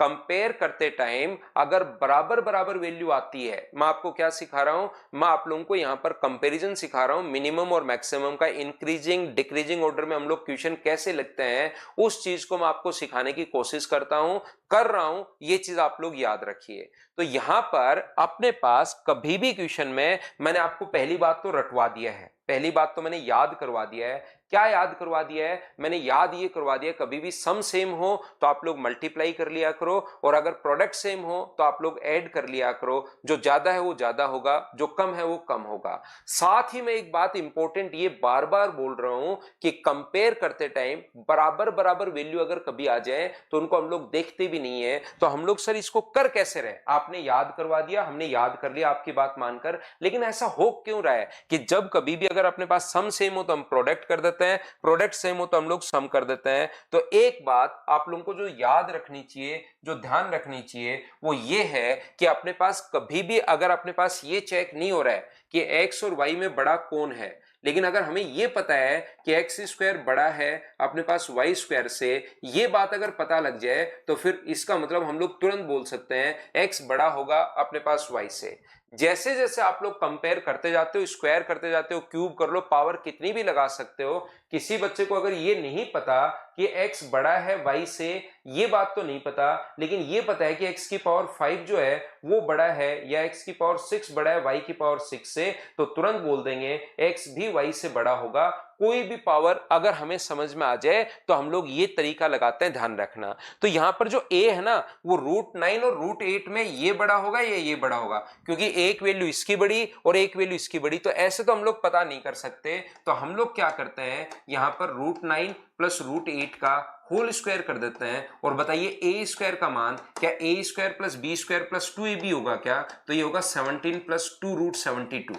कंपेयर करते टाइम अगर बराबर बराबर वैल्यू आती है, मैं आपको क्या सिखा रहा हूं, मैं आप लोगों को यहां पर कंपैरिजन सिखा रहा हूं, मिनिमम और मैक्सिमम का इंक्रीजिंग डिक्रीजिंग ऑर्डर में हम लोग क्वेश्चन कैसे लिखते हैं, उस चीज को मैं आपको सिखाने की कोशिश करता हूं, कर रहा हूं। ये चीज आप लोग याद रखिए। तो यहां पर अपने पास कभी भी क्वेश्चन में मैंने आपको पहली बात तो रटवा दिया है, पहली बात तो मैंने याद करवा दिया है। क्या याद करवा दिया है? मैंने याद ये करवा दिया, कभी भी सम सेम हो तो आप लोग मल्टीप्लाई कर लिया करो, और अगर प्रोडक्ट सेम हो तो आप लोग ऐड कर लिया करो। जो ज्यादा है वो ज्यादा होगा, जो कम है वो कम होगा। साथ ही मैं एक बात इंपॉर्टेंट ये बार बार बोल रहा हूं कि कंपेयर करते टाइम बराबर बराबर वैल्यू अगर कभी आ जाए तो उनको हम लोग देखते भी नहीं है। तो हम लोग सर इसको कर कैसे रहे? आपने याद करवा दिया, हमने याद कर लिया आपकी बात मानकर, लेकिन ऐसा हो क्यों रहा है कि जब कभी भी अगर अपने पास सम सेम हो तो हम प्रोडक्ट कर देते हैं, प्रोडक्ट सेम हो तो हम लोग सम कर देते हैं। तो एक बात आप लोगों को जो याद रखनी चाहिए, जो ध्यान रखनी चाहिए, वो ये है कि अपने पास कभी भी अगर अपने पास ये चेक नहीं हो रहा है कि x और y में बड़ा कौन है, लेकिन अगर हमें यह पता है कि एक्स स्क्वायर बड़ा है अपने पास वाई स्क्वायर से, ये बात अगर पता लग जाए तो फिर इसका मतलब हम लोग तुरंत बोल सकते हैं एक्स बड़ा होगा अपने पास वाई से। जैसे जैसे आप लोग कंपेयर करते जाते हो, स्क्वायर करते जाते हो, क्यूब कर लो, पावर कितनी भी लगा सकते हो, किसी बच्चे को अगर ये नहीं पता कि x बड़ा है y से, ये बात तो नहीं पता, लेकिन ये पता है कि x की पावर 5 जो है वो बड़ा है, या x की पावर 6 बड़ा है y की पावर 6 से, तो तुरंत बोल देंगे x भी y से बड़ा होगा। कोई भी पावर अगर हमें समझ में आ जाए तो हम लोग ये तरीका लगाते हैं, ध्यान रखना। तो यहां पर जो a है ना, वो √9 और √8 में ये बड़ा होगा या ये बड़ा होगा, क्योंकि एक वैल्यू इसकी बड़ी और एक वैल्यू इसकी बड़ी, तो ऐसे तो हम लोग पता नहीं कर सकते। तो हम लोग क्या करते हैं, यहां पर √9 प्लस √8 का होल स्क्वायर कर देते हैं, और बताइए ए स्क्वायर का मान, क्या A square plus B square plus 2ab होगा क्या? तो ये होगा 17 प्लस 2√72।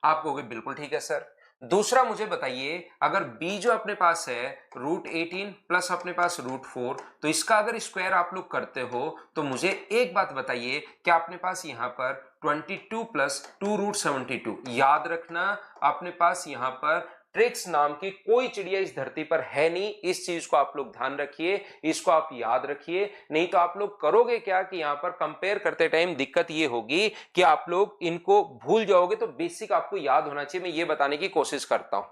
आप कहोगे बिल्कुल ठीक है सर। दूसरा मुझे बताइए, अगर b जो अपने पास है √18 प्लस अपने पास √4, तो इसका अगर स्क्वायर आप लोग करते हो तो मुझे एक बात बताइए, क्या अपने पास यहां पर 22 प्लस 2√72, याद रखना अपने पास यहां पर ट्रिक्स नाम की कोई चिड़िया इस धरती पर है नहीं। इस चीज को आप लोग ध्यान रखिए, इसको आप याद रखिए, नहीं तो आप लोग करोगे क्या कि यहां पर कंपेयर करते टाइम दिक्कत ये होगी कि आप लोग इनको भूल जाओगे। तो बेसिक आपको याद होना चाहिए, मैं ये बताने की कोशिश करता हूं।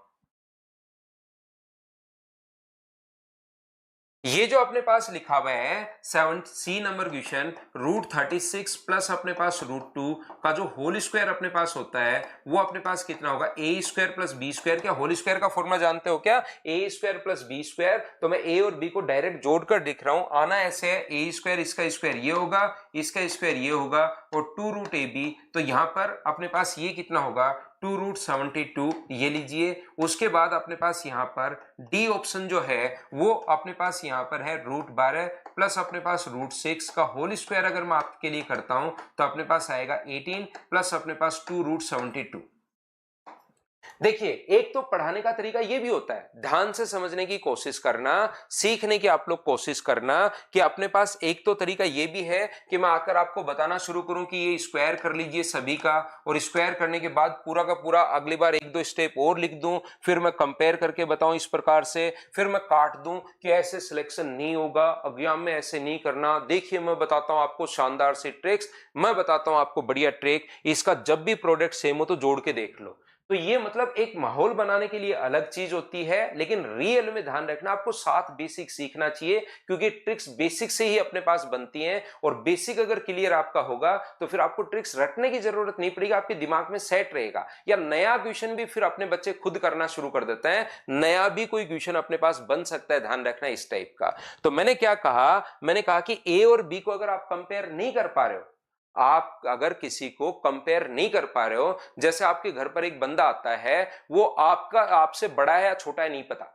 ये जो अपने पास लिखा हुआ है 7C नंबर क्वेश्चन, √36 प्लस अपने पास √2 का जो होल स्क्वायर अपने पास होता है वो अपने पास कितना होगा, ए स्क्वायर प्लस बी स्क्वायर। क्या होल स्क्वायर का फॉर्मूला जानते हो क्या, A square plus B square. तो मैं ए और बी को डायरेक्ट जोड़कर दिख रहा हूं, आना ऐसे है, ए स्क्वायर इसका स्क्वायर ये होगा, इसका स्क्वायर ये होगा और 2√ab। तो यहां पर अपने पास ये कितना होगा 2√72, ये लीजिए। उसके बाद अपने पास यहाँ पर डी ऑप्शन जो है वो अपने पास यहाँ पर है √12 प्लस अपने पास √6 का होल स्क्वायर अगर मैं आपके लिए करता हूं तो अपने पास आएगा 18 प्लस अपने पास 2√72। देखिए, एक तो पढ़ाने का तरीका ये भी होता है, ध्यान से समझने की कोशिश करना, सीखने की आप लोग कोशिश करना कि अपने पास एक तो तरीका ये भी है कि मैं आकर आपको बताना शुरू करूं कि ये स्क्वायर कर लीजिए सभी का, और स्क्वायर करने के बाद पूरा का पूरा अगली बार एक दो स्टेप और लिख दूं, फिर मैं कंपेयर करके बताऊं इस प्रकार से, फिर मैं काट दूं कि ऐसे सिलेक्शन नहीं होगा, एग्जाम में ऐसे नहीं करना। देखिए, मैं बताता हूं आपको शानदार सी ट्रिक्स, मैं बताता हूं आपको बढ़िया ट्रिक, इसका जब भी प्रोडक्ट सेम हो तो जोड़ के देख लो। तो ये मतलब एक माहौल बनाने के लिए अलग चीज होती है, लेकिन रियल में ध्यान रखना आपको 7 बेसिक सीखना चाहिए, क्योंकि ट्रिक्स बेसिक से ही अपने पास बनती हैं, और बेसिक अगर क्लियर आपका होगा तो फिर आपको ट्रिक्स रटने की जरूरत नहीं पड़ेगी, आपके दिमाग में सेट रहेगा। या नया क्वेश्चन भी फिर अपने बच्चे खुद करना शुरू कर देते हैं, नया भी कोई क्वेश्चन अपने पास बन सकता है, ध्यान रखना इस टाइप का। तो मैंने क्या कहा, मैंने कहा कि ए और बी को अगर आप कंपेयर नहीं कर पा रहे हो, आप अगर किसी को कंपेयर नहीं कर पा रहे हो, जैसे आपके घर पर एक बंदा आता है, वो आपसे बड़ा है या छोटा है नहीं पता,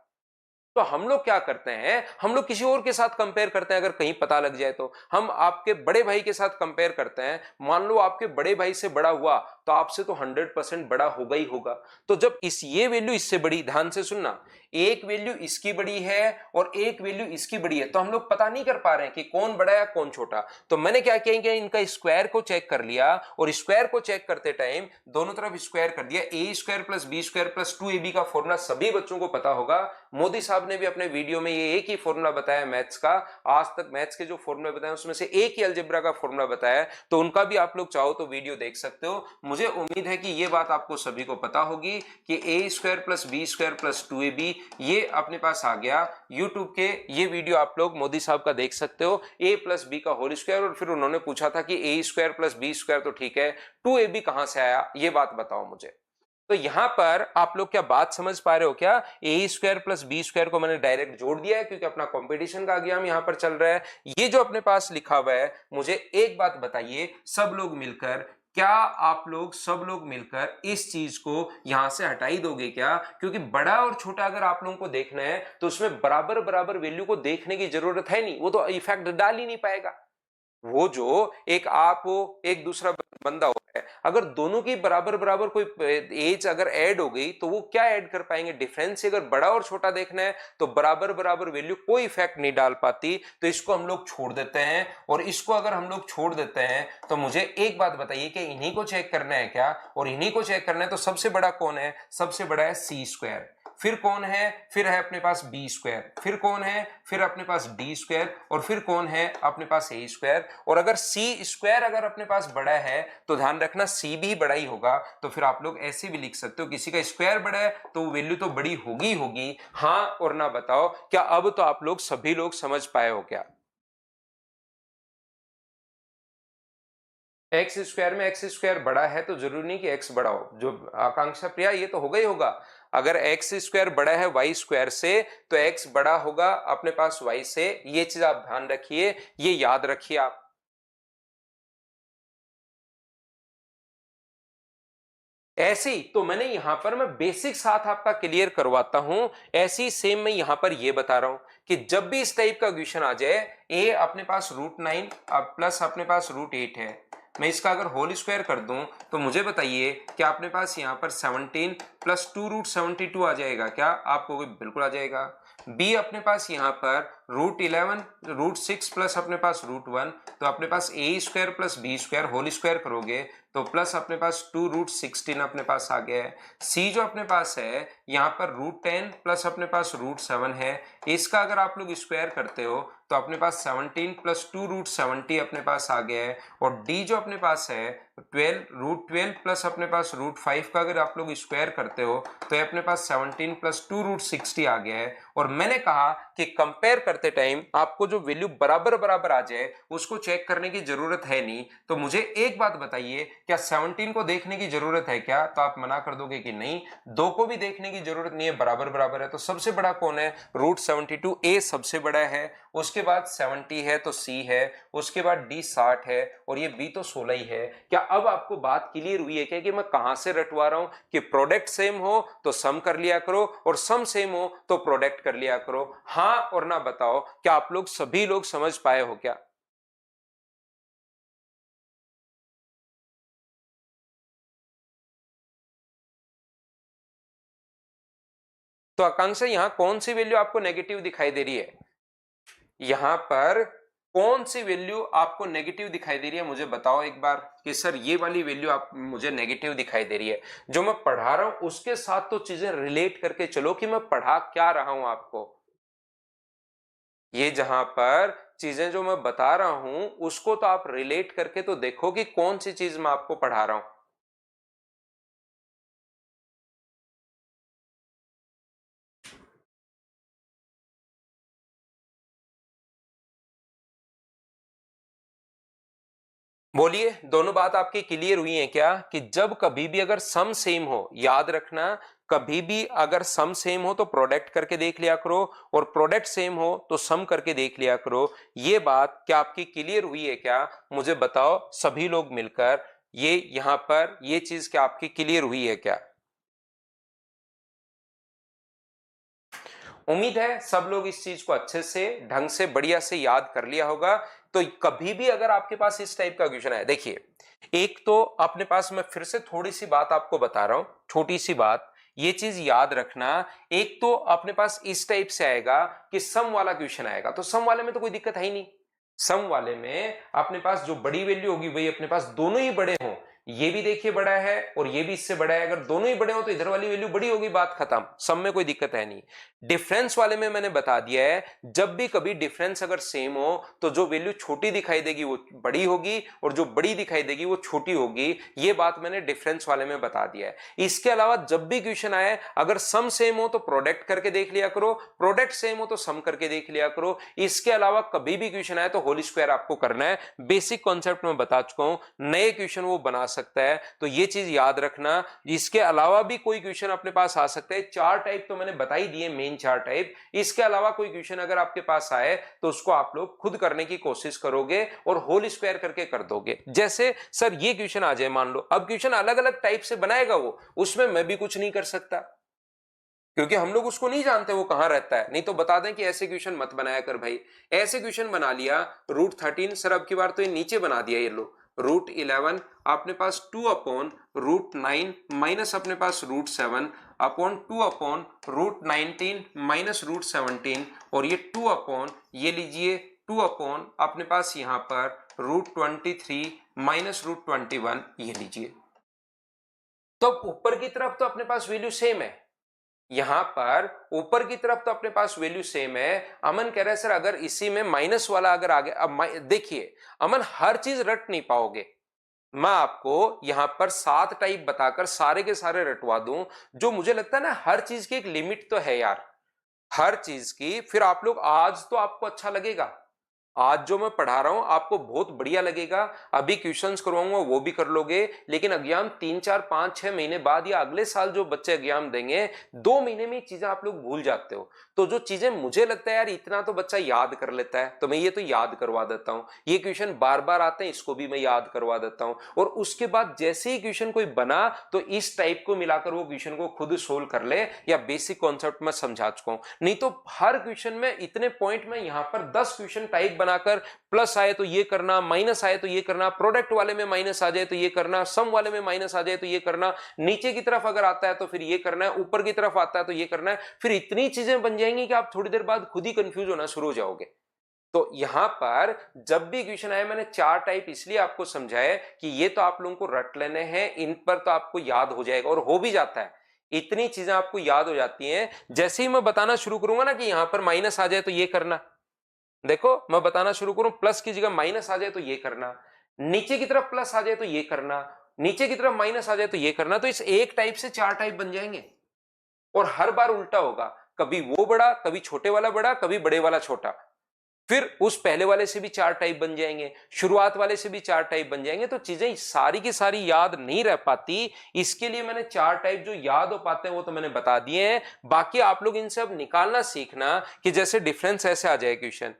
तो हम लोग क्या करते हैं, हम लोग किसी और के साथ कंपेयर करते हैं, अगर कहीं पता लग जाए तो हम आपके बड़े भाई के साथ कंपेयर करते हैं। मान लो आपके बड़े भाई से बड़ा हुआ तो आपसे तो 100% बड़ा होगा ही होगा। तो जब ये वैल्यू इससे बड़ी, ध्यान से सुनना, एक वैल्यू इसकी बड़ी है और एक वैल्यू इसकी बड़ी है, तो हम लोग पता नहीं कर पा रहे हैं कि कौन बड़ा है कौन छोटा। तो मैंने क्या किया कि इनका स्क्वायर को चेक कर लिया, और स्क्वायर को चेक करते टाइम दोनों तरफ स्क्वायर कर दिया। A square plus B square plus 2ab का फॉर्मूला सभी बच्चों को पता होगा, मोदी साहब ने भी अपने वीडियो में ये एक ही फॉर्मूला बताया मैथ्स का, आज तक मैथ्स के जो फॉर्मूले बताए उसमें से एक ही अलजेब्रा का फॉर्मूला बताया, तो उनका भी आप लोग चाहो तो वीडियो देख सकते हो। मुझे उम्मीद है कि ये बात आपको सभी को पता होगी कि A square plus B square plus 2ab ये अपने पास आ गया। यूट्यूब के ये वीडियो आप लोग मोदी साहब का देख सकते हो, ए प्लस बी का होल स्क्वायर, और फिर उन्होंने पूछा था कि A square plus B square तो ठीक है, 2ab कहां से आया, ये बात बताओ मुझे। तो यहां पर आप लोग क्या बात समझ पा रहे हो क्या, A square plus B square को मैंने डायरेक्ट जोड़ दिया है, क्योंकि अपना कंपटीशन का एग्जाम यहां पर चल रहा है। ये जो अपने पास लिखा हुआ है, मुझे एक बात बताइए सब लोग मिलकर, क्या आप लोग सब लोग मिलकर इस चीज को यहां से हटा ही दोगे क्या, क्योंकि बड़ा और छोटा अगर आप लोगों को देखना है तो उसमें बराबर बराबर वैल्यू को देखने की जरूरत है नहीं, वो तो इफेक्ट डाल ही नहीं पाएगा। वो जो एक आप हो एक दूसरा बंदा हो है, अगर दोनों की बराबर बराबर कोई एज अगर ऐड हो गई तो वो क्या ऐड कर पाएंगे, डिफरेंस। अगर बड़ा और छोटा देखना है तो बराबर बराबर वैल्यू कोई इफेक्ट नहीं डाल पाती, तो इसको हम लोग छोड़ देते हैं। और इसको अगर हम लोग छोड़ देते हैं तो मुझे एक बात बताइए कि इन्हीं को चेक करना है क्या, और इन्हीं को चेक करना है तो सबसे बड़ा कौन है, सबसे बड़ा है सी स्क्वायर, फिर कौन है, फिर है अपने पास बी स्क्वायर, फिर कौन है, फिर अपने पास डी स्क्वायर, और फिर कौन है अपने पास ए स्क्वायर। और अगर सी स्क्वायर अगर अपने पास बड़ा है तो ध्यान रखना सी भी बड़ा ही होगा। तो फिर आप लोग ऐसे भी लिख सकते हो, किसी का स्क्वायर बड़ा है तो वैल्यू तो बड़ी होगी होगी। हाँ और ना बताओ, क्या अब तो आप लोग सभी लोग समझ पाए हो क्या। एक्स स्क्वायर में एक्स स्क्वायर बड़ा है तो जरूरी नहीं कि एक्स बड़ा हो, जो आकांक्षा प्रिया ये तो होगा ही होगा। अगर एक्स स्क्वायर बड़ा है वाई स्क्वायर से तो एक्स बड़ा होगा अपने पास वाई से, ये चीज आप ध्यान रखिए, ये याद रखिए आप। ऐसे ही तो मैंने यहां पर मैं बेसिक साथ आपका क्लियर करवाता हूं, ऐसी सेम मैं यहां पर ये बता रहा हूं कि जब भी इस टाइप का क्वेश्चन आ जाए, ए अपने पास √9 प्लस अपने पास √8 है, मैं इसका अगर होल स्क्वायर कर दूं तो मुझे बताइए कि अपने पास यहां पर 17 प्लस 2√72 आ जाएगा क्या, आपको बिल्कुल आ जाएगा। बी अपने पास यहां पर √11 √6 प्लस अपने पास √1, तो अपने पास A square plus B square whole square करोगे तो प्लस अपने पास 2√16 अपने पास आ गया है। सी जो अपने पास है यहाँ पर √10 प्लस अपने पास √7 है, इसका अगर आप लोग स्क्वायर करते हो तो अपने पास 17 प्लस 2√70 अपने पास आ गया है। और डी जो अपने पास है 12 प्लस अपने पास √5 का अगर आप लोग स्क्वायर करते हो तो ये अपने पास 17 प्लस 2√60 आ गया है। और मैंने कहा कि कंपेयर करते टाइम आपको जो वैल्यू बराबर बराबर आ जाए उसको चेक करने की जरूरत है नहीं। तो मुझे एक बात बताइए, क्या 17 को देखने की जरूरत है क्या? तो आप मना कर दोगे कि नहीं, दो को भी देखने की जरूरत नहीं है, बराबर बराबर है। तो सबसे बड़ा कौन है? √72, ए सबसे बड़ा है, उसके बाद 70 है तो सी है, उसके बाद डी 60 है और ये बी तो 16 ही है। क्या अब आपको बात क्लियर हुई है क्या कि मैं कहां से रटवा रहा हूं कि प्रोडक्ट सेम हो तो सम कर लिया करो और सम सेम हो तो प्रोडक्ट कर लिया करो? हाँ और ना बताओ, क्या आप लोग सभी लोग समझ पाए हो क्या? तो आकांक्षा यहां कौन सी वैल्यू आपको नेगेटिव दिखाई दे रही है? यहां पर कौन सी वैल्यू आपको नेगेटिव दिखाई दे रही है? मुझे बताओ एक बार कि सर ये वाली वैल्यू आप मुझे नेगेटिव दिखाई दे रही है। जो मैं पढ़ा रहा हूं उसके साथ तो चीजें रिलेट करके चलो कि मैं पढ़ा क्या रहा हूं आपको। ये जहां पर चीजें जो मैं बता रहा हूं उसको तो आप रिलेट करके तो देखो कि कौन सी चीज मैं आपको पढ़ा रहा हूं। बोलिए, दोनों बात आपकी क्लियर हुई है क्या? कि जब कभी भी अगर सम सेम हो, याद रखना, कभी भी अगर सम सेम हो तो प्रोडक्ट करके देख लिया करो और प्रोडक्ट सेम हो तो सम करके देख लिया करो। ये बात क्या आपकी क्लियर हुई है क्या? मुझे बताओ सभी लोग मिलकर, ये यहां पर ये चीज क्या आपकी क्लियर हुई है क्या? उम्मीद है सब लोग इस चीज को अच्छे से ढंग से बढ़िया से याद कर लिया होगा। तो कभी भी अगर आपके पास इस टाइप का क्वेश्चन है, देखिए, एक तो अपने पास मैं फिर से थोड़ी सी बात आपको बता रहा हूं, छोटी सी बात, ये चीज याद रखना। एक तो अपने पास इस टाइप से आएगा कि सम वाला क्वेश्चन आएगा, तो सम वाले में तो कोई दिक्कत है ही नहीं। सम वाले में अपने पास जो बड़ी वैल्यू होगी वही अपने पास दोनों ही बड़े हों, ये भी देखिए बड़ा है और ये भी इससे बड़ा है, अगर दोनों ही बड़े हो तो इधर वाली वैल्यू बड़ी होगी, बात खत्म, सम में कोई दिक्कत है नहीं। डिफरेंस वाले में मैंने बता दिया है, जब भी कभी डिफरेंस अगर सेम हो तो जो वैल्यू छोटी दिखाई देगी वो बड़ी होगी और जो बड़ी दिखाई देगी वो छोटी होगी, ये बात मैंने डिफरेंस वाले में बता दिया है। इसके अलावा जब भी क्वेश्चन आए, अगर सम सेम हो तो प्रोडक्ट करके देख लिया करो, प्रोडक्ट सेम हो तो सम करके देख लिया करो। इसके अलावा कभी भी क्वेश्चन आए तो होल स्क्वायर आपको करना है, बेसिक कॉन्सेप्ट में बता चुका हूं, नए क्वेश्चन वो बना सकता है, तो ये चीज याद रखना। इसके अलावा भी कोई क्वेश्चन अपने पास आ सकता है, चार टाइप तो मैंने बता ही दिए, मेन चार टाइप। इसके अलावा कोई क्वेश्चन अगर आपके पास आए तो उसको आप लोग खुद करने की कोशिश करोगे और होल स्क्वायर करके कर दोगे। जैसे सर ये क्वेश्चन आ जाए मान लो, अब क्वेश्चन अलग अलग टाइप से बनाएगा वो, उसमें मैं भी कुछ नहीं कर सकता क्योंकि हम लोग उसको नहीं जानते वो कहां रहता है। नहीं तो बता दें कि ऐसे क्वेश्चन मत बनाया कर भाई, ऐसे क्वेश्चन बना लिया √13, सर अब की बार तो ये नीचे बना दिया, ये लो √11 अपने पास 2/√9 माइनस अपने पास √7 अपॉन 2/√19 माइनस √17 और ये 2 ये लीजिए 2 अपने पास यहां पर √23 माइनस √21 ये लीजिए। तो ऊपर की तरफ तो अपने पास वैल्यू सेम है, यहां पर ऊपर की तरफ तो अपने पास वैल्यू सेम है। अमन कह रहा है सर अगर इसी में माइनस वाला अगर आगे, अब देखिए अमन हर चीज रट नहीं पाओगे, मैं आपको यहां पर 7 टाइप बताकर सारे के सारे रटवा दूं। जो मुझे लगता है ना, हर चीज की एक लिमिट तो है यार, हर चीज की। फिर आप लोग आज तो आपको अच्छा लगेगा, आज जो मैं पढ़ा रहा हूं आपको बहुत बढ़िया लगेगा, अभी क्वेश्चंस करवाऊंगा वो भी कर लोगे, लेकिन एग्जाम 3 4 5 6 महीने बाद या अगले साल जो बच्चे एग्जाम देंगे 2 महीने में चीजें आप लोग भूल जाते हो। तो जो चीजें मुझे लगता है यार इतना तो बच्चा याद कर लेता है, तो मैं ये तो याद करवा देता हूं। ये क्वेश्चन बार बार आते हैं, इसको भी मैं याद करवा देता हूं। और उसके बाद जैसे ही क्वेश्चन कोई बना तो इस टाइप को मिलाकर वो क्वेश्चन को खुद सोल्व कर ले, या बेसिक कॉन्सेप्ट में समझा चुका हूं। नहीं तो हर क्वेश्चन में इतने पॉइंट में यहां पर 10 क्वेश्चन टाइप बनाकर, प्लस आए तो ये करना, माइनस आए तो ये करना, प्रोडक्ट वाले में माइनस आ जाए तो ये करना, सम वाले में माइनस आ जाए तो ये करना, नीचे की तरफ अगर आता है तो फिर ये करना है, ऊपर की तरफ आता है तो ये करना है, फिर इतनी चीजें बन जाएंगी कि आप थोड़ी देर बाद खुद ही कंफ्यूज होना शुरू हो जाओगे। तो यहां पर जब भी क्वेश्चन आए, मैंने 4 टाइप इसलिए आपको समझाया कि ये तो आप लोगों को रट लेने हैं, इन पर तो आपको याद हो जाएगा और हो भी जाता है। इतनी चीजें आपको याद हो जाती हैं। जैसे ही मैं बताना शुरू करूंगा ना कि यहां पर माइनस आ जाए तो ये करना, देखो मैं बताना शुरू करूं, प्लस की जगह माइनस आ जाए तो ये करना, नीचे की तरफ प्लस आ जाए तो ये करना, नीचे की तरफ माइनस आ जाए तो ये करना। तो इस एक टाइप से 4 टाइप बन जाएंगे और हर बार उल्टा होगा, कभी वो बड़ा, कभी छोटे वाला बड़ा, कभी बड़े वाला छोटा। फिर उस पहले वाले से भी 4 टाइप बन जाएंगे, शुरुआत वाले से भी 4 टाइप बन जाएंगे। तो चीजें सारी की सारी याद नहीं रह पाती, इसके लिए मैंने 4 टाइप जो याद हो पाते हैं वो तो मैंने बता दिए हैं। बाकी आप लोग इनसे अब निकालना सीखना कि जैसे डिफरेंस ऐसे आ जाए क्वेश्चन।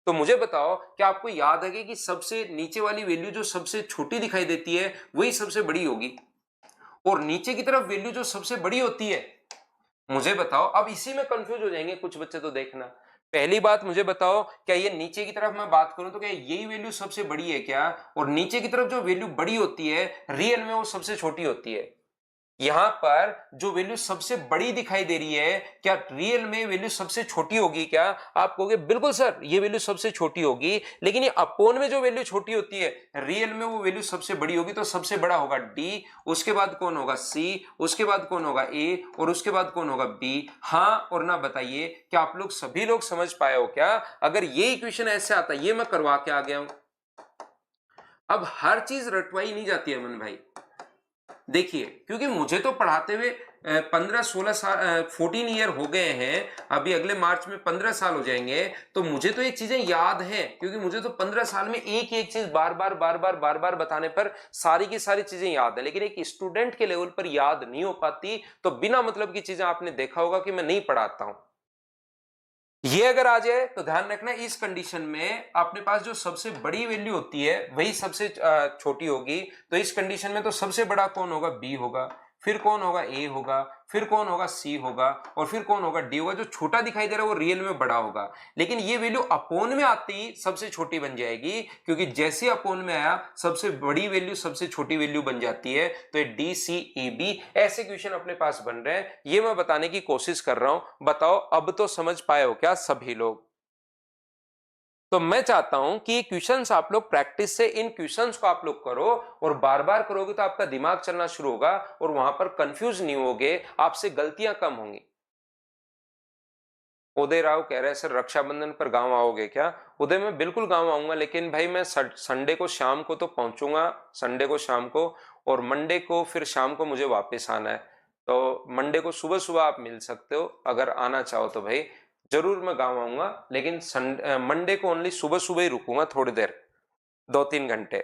तो मुझे बताओ कि आपको याद है कि सबसे नीचे वाली वैल्यू जो सबसे छोटी दिखाई देती है वही सबसे बड़ी होगी, और नीचे की तरफ वैल्यू जो सबसे बड़ी होती है, मुझे बताओ, अब इसी में कंफ्यूज हो जाएंगे कुछ बच्चे तो देखना। पहली बात मुझे बताओ, क्या ये नीचे की तरफ मैं बात करूं तो क्या यही वैल्यू सबसे बड़ी है क्या? और नीचे की तरफ जो वैल्यू बड़ी होती है रियल में वो सबसे छोटी होती है। यहां पर जो वैल्यू सबसे बड़ी दिखाई दे रही है, क्या रियल में वैल्यू सबसे छोटी होगी क्या? आप कहोगे बिल्कुल सर ये वैल्यू सबसे छोटी होगी, लेकिन ये अपोन में जो वैल्यू छोटी होती है रियल में वो वैल्यू सबसे बड़ी होगी। तो सबसे बड़ा होगा डी, उसके बाद कौन होगा सी, उसके बाद कौन होगा ए, और उसके बाद कौन होगा बी। हाँ और ना बताइए, क्या आप लोग सभी लोग समझ पाए हो क्या? अगर ये इक्वेशन ऐसे आता, ये मैं करवा के आ गया हूं। अब हर चीज रटवाई नहीं जाती है अमन भाई, देखिए, क्योंकि मुझे तो पढ़ाते हुए 15-16 साल, 14 ईयर हो गए हैं, अभी अगले मार्च में 15 साल हो जाएंगे। तो मुझे तो ये चीजें याद हैं, क्योंकि मुझे तो 15 साल में एक एक चीज बार बार बताने पर सारी की सारी चीजें याद है। लेकिन एक स्टूडेंट के लेवल पर याद नहीं हो पाती, तो बिना मतलब की चीजें आपने देखा होगा कि मैं नहीं पढ़ाता हूं। ये अगर आ जाए तो ध्यान रखना, इस कंडीशन में अपने पास जो सबसे बड़ी वैल्यू होती है वही सबसे छोटी होगी। तो इस कंडीशन में तो सबसे बड़ा कौन होगा? बी होगा, फिर कौन होगा? ए होगा, फिर कौन होगा? सी होगा, और फिर कौन होगा? डी होगा। जो छोटा दिखाई दे रहा है वो रियल में बड़ा होगा, लेकिन ये वैल्यू अपोन में आती ही सबसे छोटी बन जाएगी, क्योंकि जैसे अपोन में आया सबसे बड़ी वैल्यू सबसे छोटी वैल्यू बन जाती है। तो ये डी सी ए बी ऐसे क्वेश्चन अपने पास बन रहे हैं, ये मैं बताने की कोशिश कर रहा हूं। बताओ अब तो समझ पाए हो क्या सभी लोग? तो मैं चाहता हूं कि ये क्वेश्चंस आप लोग प्रैक्टिस से, इन क्वेश्चंस को आप लोग करो, और बार बार करोगे तो आपका दिमाग चलना शुरू होगा और वहां पर कंफ्यूज नहीं होगे, आपसे गलतियां कम होंगी। उदय राव कह रहे हैं सर रक्षाबंधन पर गांव आओगे क्या? उदय मैं बिल्कुल गांव आऊंगा, लेकिन भाई मैं संडे को शाम को तो पहुंचूंगा, संडे को शाम को, और मंडे को फिर शाम को मुझे वापस आना है। तो मंडे को सुबह सुबह आप मिल सकते हो, अगर आना चाहो तो भाई जरूर मैं गांव आऊंगा, लेकिन मंडे को ओनली सुबह सुबह ही रुकूंगा थोड़ी देर, 2-3 घंटे।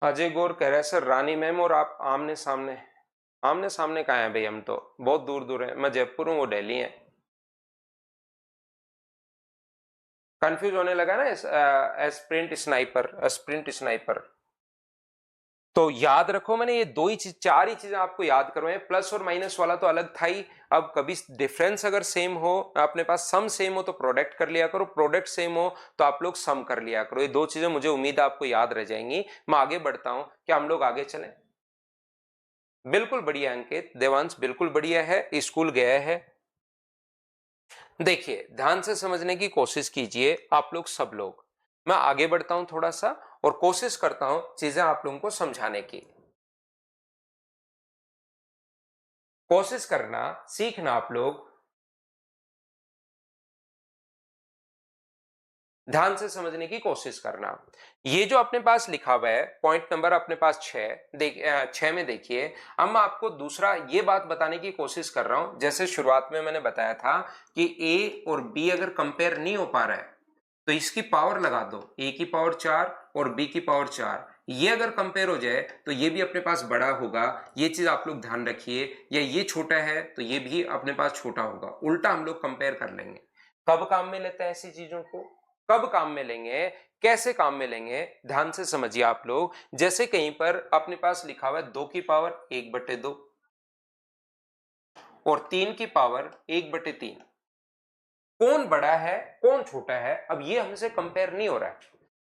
अजय गौर कह रहा है सर रानी मैम और आप आमने सामने। आमने सामने कहाँ है भाई, हम तो बहुत दूर दूर है, मैं जयपुर हूँ वो दिल्ली है। कंफ्यूज होने लगा ना, स्प्रिंट स्नाइपर, स्प्रिंट स्नाइपर। तो याद रखो, मैंने ये दो ही चीज, 4 ही चीजें आपको याद करवाए। प्लस और माइनस वाला तो अलग था ही। अब कभी डिफरेंस अगर सेम हो, अपने पास सम सेम हो तो प्रोडक्ट कर लिया करो, प्रोडक्ट सेम हो तो आप लोग सम कर लिया करो। ये 2 चीजें मुझे उम्मीद है आपको याद रह जाएंगी। मैं आगे बढ़ता हूं, क्या हम लोग आगे चलें? बिल्कुल बढ़िया अंकित, देवांश बिल्कुल बढ़िया है, स्कूल गया है। देखिए ध्यान से समझने की कोशिश कीजिए आप लोग सब लोग। मैं आगे बढ़ता हूं थोड़ा सा और कोशिश करता हूं चीजें आप लोगों को समझाने की। कोशिश करना, सीखना आप लोग, ध्यान से समझने की कोशिश करना। ये जो अपने पास लिखा हुआ है पॉइंट नंबर अपने पास 6, 6 में देखिए। अब मैं आपको दूसरा ये बात बताने की कोशिश कर रहा हूं, जैसे शुरुआत में मैंने बताया था कि ए और बी अगर कंपेयर नहीं हो पा रहा है तो इसकी पावर लगा दो, ए की पावर 4 और बी की पावर 4। ये अगर कंपेयर हो जाए तो ये भी अपने पास बड़ा होगा, ये चीज आप लोग ध्यान रखिए। या ये छोटा है तो ये भी अपने पास छोटा होगा, उल्टा हम लोग कंपेयर कर लेंगे। कब काम में लेते हैं ऐसी चीजों को? कब काम में लेंगे, कैसे काम में लेंगे, ध्यान से समझिए आप लोग। जैसे कहीं पर अपने पास लिखा हुआ है 2 की पावर 1/2 और 3 की पावर 1/3। कौन बड़ा है कौन छोटा है, अब ये हमसे कंपेयर नहीं हो रहा है।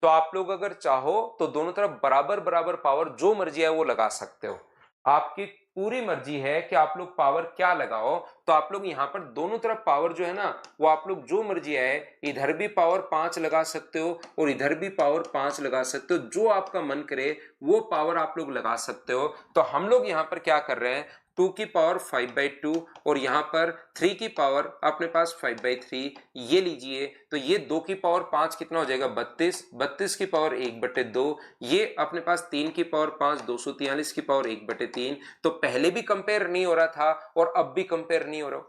तो आप लोग अगर चाहो तो दोनों तरफ बराबर बराबर पावर जो मर्जी है वो लगा सकते हो। आपकी पूरी मर्जी है कि आप लोग पावर क्या लगाओ। तो आप लोग यहाँ पर दोनों तरफ पावर जो है ना, वो आप लोग जो मर्जी है, इधर भी पावर 5 लगा सकते हो और इधर भी पावर 5 लगा सकते हो, जो आपका मन करे वो पावर आप लोग लगा सकते हो। तो हम लोग यहाँ पर क्या कर रहे हैं, 2 की पावर 5/2 और यहाँ पर 3 की पावर अपने पास 5/3, ये लीजिए। तो ये 2 की पावर 5 कितना हो जाएगा, 32, 32 की पावर 1/2, ये अपने पास 3 की पावर 5, 243 की पावर 1/3। तो पहले भी कंपेयर नहीं हो रहा था और अब भी कंपेयर नहीं हो रहा,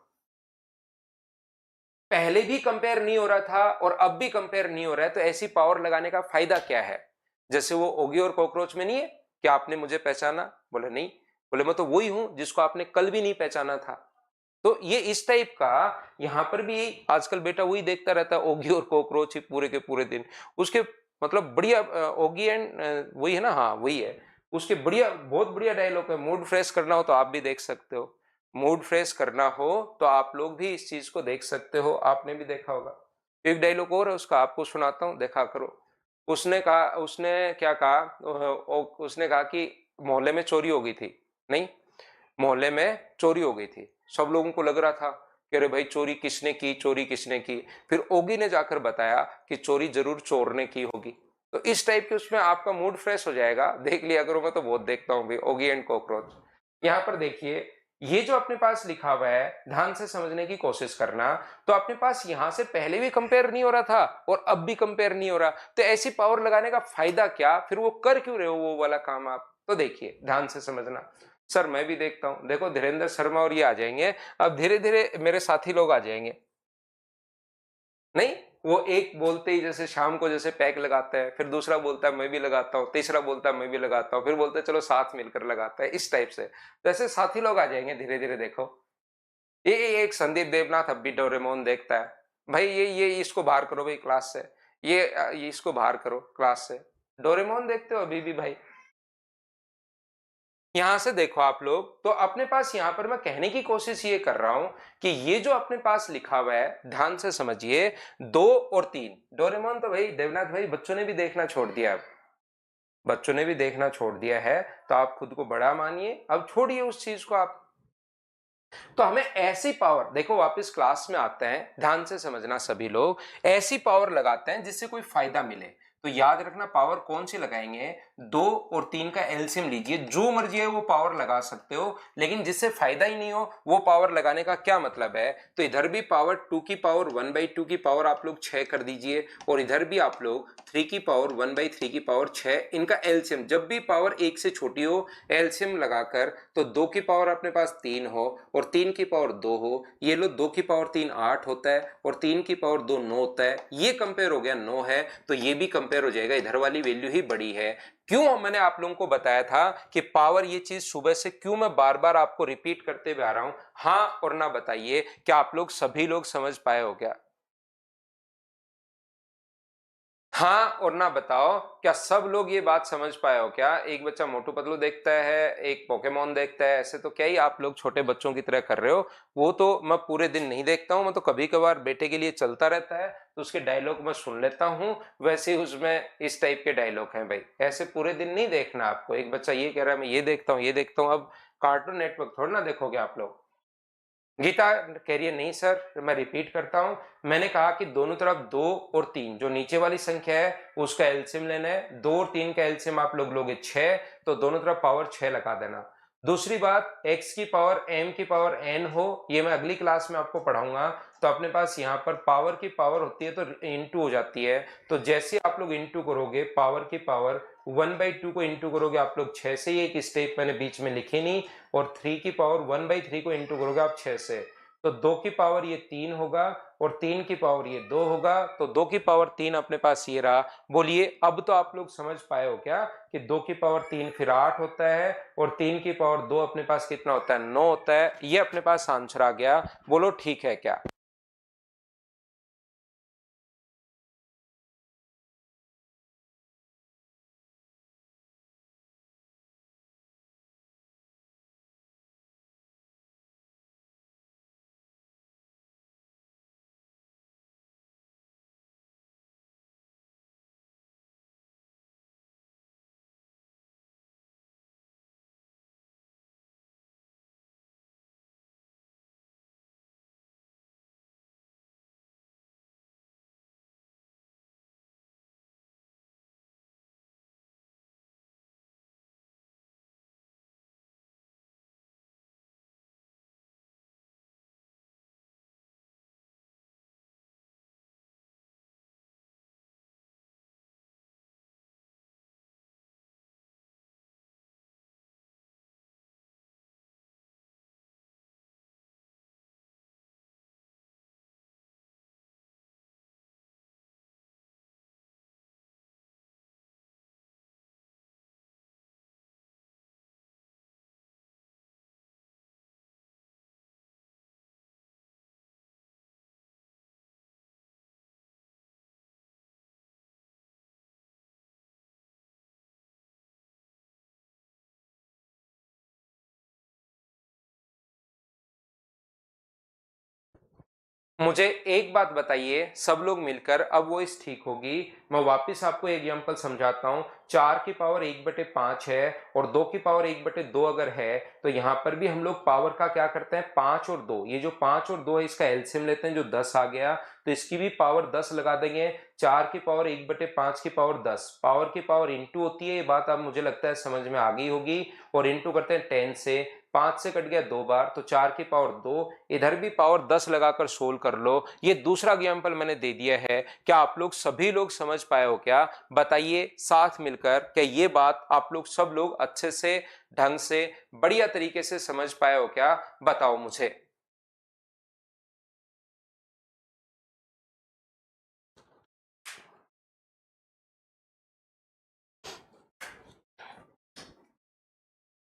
पहले भी कंपेयर नहीं हो रहा था और अब भी कंपेयर नहीं हो रहा है। तो ऐसी पावर लगाने का फायदा क्या है? जैसे वो ओगी और कॉकरोच में नहीं है कि आपने मुझे पहचाना, बोले नहीं, बोले मैं तो वही हूं जिसको आपने कल भी नहीं पहचाना था। तो ये इस टाइप का यहां पर भी आजकल बेटा वही देखता रहता है, ओगी और कॉकरोच ही पूरे के पूरे दिन। उसके मतलब बढ़िया ओगी एंड वही है ना, हाँ वही है। उसके बढ़िया बहुत बढ़िया डायलॉग है। मूड फ्रेश करना हो तो आप भी देख सकते हो, मूड फ्रेश करना हो तो आप लोग भी इस चीज को देख सकते हो, आपने भी देखा होगा। एक डायलॉग और है उसका, आपको सुनाता हूँ, देखा करो। उसने कहा, उसने क्या कहा, उसने कहा कि मोहल्ले में चोरी हो गई थी, नहीं, मोहल्ले में चोरी हो गई थी। सब लोगों को लग रहा था कि अरे भाई चोरी किसने की, चोरी किसने की। फिर ओगी ने जाकर बताया कि चोरी जरूर चोर ने की होगी। तो इस टाइप के उसमें आपका मूड फ्रेश हो जाएगा, देख लिया करो। मैं तो बहुत देखता हूँ भाई ओगी एंड कॉकरोच। यहाँ पर देखिए, ये जो अपने पास लिखा हुआ है, ध्यान से समझने की कोशिश करना। तो अपने पास यहां से पहले भी कंपेयर नहीं हो रहा था और अब भी कंपेयर नहीं हो रहा। तो ऐसी पावर लगाने का फायदा क्या, फिर वो कर क्यों रहे हो वो वाला काम आप? तो देखिए ध्यान से समझना। सर मैं भी देखता हूं, देखो धीरेन्द्र शर्मा और ये आ जाएंगे, अब धीरे धीरे मेरे साथी लोग आ जाएंगे। नहीं, वो एक बोलते ही जैसे शाम को जैसे पैक लगाता है, फिर दूसरा बोलता है मैं भी लगाता हूँ, तीसरा बोलता है मैं भी लगाता हूँ, फिर बोलते हैं चलो साथ मिलकर लगाता है, इस टाइप से। तो ऐसे साथी लोग आ जाएंगे धीरे धीरे, देखो। ये एक संदीप देवनाथ अब भी डोरेमोन देखता है। भाई ये इसको बाहर करो भाई क्लास से, ये इसको बाहर करो क्लास से। डोरेमोन देखते हो अभी भी भाई? यहां से देखो आप लोग, तो अपने पास यहां पर मैं कहने की कोशिश ये कर रहा हूं कि ये जो अपने पास लिखा हुआ है, ध्यान से समझिए, 2 और 3। डोरेमोन तो भाई देवनाथ भाई बच्चों ने भी देखना छोड़ दिया, अब बच्चों ने भी देखना छोड़ दिया है। तो आप खुद को बड़ा मानिए, अब छोड़िए उस चीज को आप। तो हमें ऐसी पावर, देखो वापस क्लास में आते हैं, ध्यान से समझना सभी लोग, ऐसी पावर लगाते हैं जिससे कोई फायदा मिले। तो याद रखना पावर कौन सी लगाएंगे, 2 और 3 का एलसीएम लीजिए, जो मर्जी है वो पावर लगा सकते हो, लेकिन जिससे फायदा ही नहीं हो वो पावर लगाने का क्या मतलब है। तो इधर भी पावर 2 की पावर 1/2 की पावर आप लोग 6 कर दीजिए, और इधर भी आप लोग 3 की पावर 1/3 की पावर 6, इनका एलसीएम, जब भी पावर 1 से छोटी हो एलसीएम लगाकर, तो 2 की पावर अपने पास 3 हो और 3 की पावर 2 हो, ये लो 2 की पावर 3 8 होता है और 3 की पावर 2 9 होता है, ये कंपेयर हो गया 9 है। तो ये भी कंपेयर हो जाएगा, इधर वाली वैल्यू ही बड़ी है। क्यों मैंने आप लोगों को बताया था कि पावर, ये चीज सुबह से क्यों मैं बार बार आपको रिपीट करते हुए आ रहा हूं। हाँ और ना बताइए, क्या आप लोग सभी लोग समझ पाए हो क्या? हाँ और ना बताओ, क्या सब लोग ये बात समझ पाए हो क्या? एक बच्चा मोटू पतलू देखता है, एक पोकेमोन देखता है, ऐसे तो क्या ही आप लोग छोटे बच्चों की तरह कर रहे हो। वो तो मैं पूरे दिन नहीं देखता हूँ, मैं तो कभी कभार बेटे के लिए चलता रहता है तो उसके डायलॉग मैं सुन लेता हूँ। वैसे ही उसमें इस टाइप के डायलॉग हैं भाई, ऐसे पूरे दिन नहीं देखना आपको। एक बच्चा ये कह रहा है मैं ये देखता हूँ ये देखता हूँ, अब कार्टून नेटवर्क थोड़ा ना देखोगे आप लोग। गीता कह रही है नहीं सर, मैं रिपीट करता हूं, मैंने कहा कि दोनों तरफ 2 और 3, जो नीचे वाली संख्या है उसका एलसीएम लेना है। 2 और 3 का एलसीएम आप लोग लोगे 6, तो दोनों तरफ पावर 6 लगा देना। दूसरी बात, x की पावर m की पावर n हो, ये मैं अगली क्लास में आपको पढ़ाऊंगा। तो अपने पास यहाँ पर पावर की पावर होती है तो इंटू हो जाती है। तो जैसे आप लोग इंटू करोगे पावर की पावर 1/2 को इंटू करोगे आप लोग 6 से, ये एक स्टेप मैंने बीच में लिखी नहीं, और 3 की पावर 1/3 को इंटू करोगे आप 6 से, तो 2 की पावर ये 3 होगा और 3 की पावर ये 2 होगा। तो 2 की पावर 3 अपने पास ये रहा। बोलिए अब तो आप लोग समझ पाए हो क्या कि 2 की पावर 3 फिर 8 होता है और 3 की पावर 2 अपने पास कितना होता है, 9 होता है। ये अपने पास आंसर आ गया। बोलो ठीक है क्या? मुझे एक बात बताइए, सब लोग मिलकर, अब वॉइस ठीक होगी। मैं वापस आपको एग्जांपल समझाता हूं। 4 की पावर 1/5 है और 2 की पावर 1/2 अगर है तो यहां पर भी हम लोग पावर का क्या करते हैं, 5 और 2, ये जो 5 और 2 है इसका एलसीएम लेते हैं जो 10 आ गया, तो इसकी भी पावर 10 लगा देंगे। 4 की पावर 1/5 की पावर 10, पावर की पावर इंटू होती है, ये बात अब मुझे लगता है समझ में आ गई होगी। और इंटू करते हैं 10 से, 5 से कट गया 2 बार, तो 4 की पावर 2, इधर भी पावर 10 लगाकर सोल्व कर लो। ये दूसरा एग्जाम्पल मैंने दे दिया है। क्या आप लोग सभी लोग समझ पाए हो क्या? बताइए साथ मिलकर, क्या ये बात आप लोग सब लोग अच्छे से, ढंग से, बढ़िया तरीके से समझ पाए हो क्या? बताओ मुझे।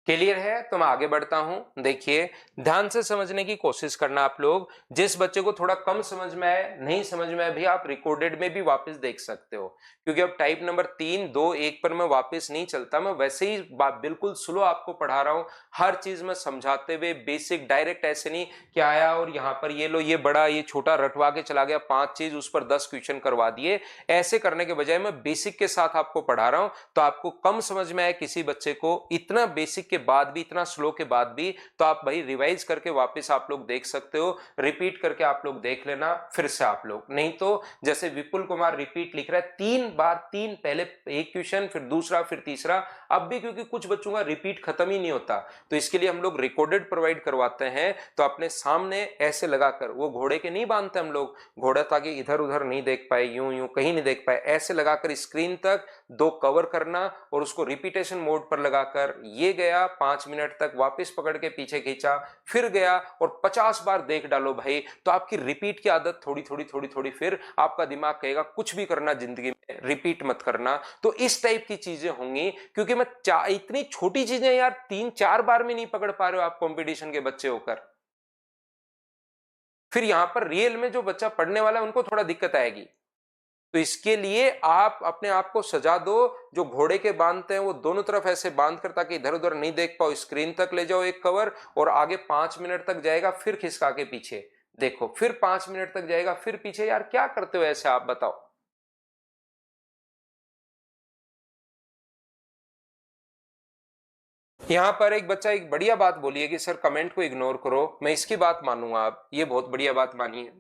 क्लियर है? तो मैं आगे बढ़ता हूं। देखिए, ध्यान से समझने की कोशिश करना आप लोग। जिस बच्चे को थोड़ा कम समझ में आए, नहीं समझ में आए, भी आप रिकॉर्डेड में भी वापस देख सकते हो, क्योंकि अब टाइप नंबर 3, 2, 1 पर मैं वापस नहीं चलता। मैं वैसे ही बिल्कुल स्लो आपको पढ़ा रहा हूं, हर चीज में समझाते हुए, बेसिक डायरेक्ट, ऐसे नहीं कि आया और यहां पर ये लो, ये बड़ा, ये छोटा रटवा के चला गया, 5 चीज उस पर 10 क्वेश्चन करवा दिए। ऐसे करने के बजाय मैं बेसिक के साथ आपको पढ़ा रहा हूं, तो आपको कम समझ में आए किसी बच्चे को, इतना बेसिक के बाद भी, इतना स्लो के बाद भी, तो आप भाई रिवाइज करके वापस आप लोग देख सकते हो, रिपीट करके आप लोग देख लेना फिर से आप लोग। नहीं तो जैसे विपुल कुमार रिपीट लिख रहा है 3 बार, 3 पहले एक क्वेश्चन, फिर दूसरा, फिर तीसरा। अब भी क्योंकि कुछ बच्चों का रिपीट खत्म ही नहीं होता, तो इसके लिए हम लोग रिकॉर्डेड प्रोवाइड करवाते हैं। तो अपने सामने ऐसे लगाकर, वो घोड़े के नहीं बांधते हम लोग, घोड़ा ताकि इधर उधर नहीं देख पाए, यूं यूं कहीं नहीं देख पाए, ऐसे लगाकर स्क्रीन तक 2 कवर करना और उसको रिपीटेशन मोड पर लगाकर, ये गया 5 मिनट तक, वापस पकड़ के पीछे खींचा, फिर गया, और 50 बार देख डालो भाई, तो आपकी रिपीट की आदत थोड़ी थोड़ी थोड़ी थोड़ी, फिर आपका दिमाग कहेगा कुछ भी करना जिंदगी में रिपीट मत करना। तो इस टाइप की चीजें होंगी, क्योंकि मैं इतनी छोटी चीजें यार 3-4 बार में नहीं पकड़ पा रहे हो आप कंपटीशन के बच्चे होकर, फिर यहां पर रियल में जो बच्चा पढ़ने वाला है उनको थोड़ा दिक्कत आएगी। तो इसके लिए आप अपने आप को सजा दो, जो घोड़े के बांधते हैं वो दोनों तरफ ऐसे बांध कर, ताकि इधर उधर नहीं देख पाओ, स्क्रीन तक ले जाओ एक कवर, और आगे 5 मिनट तक जाएगा, फिर खिसका के पीछे देखो, फिर 5 मिनट तक जाएगा, फिर पीछे। यार क्या करते हो ऐसे, आप बताओ। यहां पर एक बच्चा एक बढ़िया बात बोली है कि सर कमेंट को इग्नोर करो, मैं इसकी बात मानूंगा। आप ये बहुत बढ़िया बात मानी है।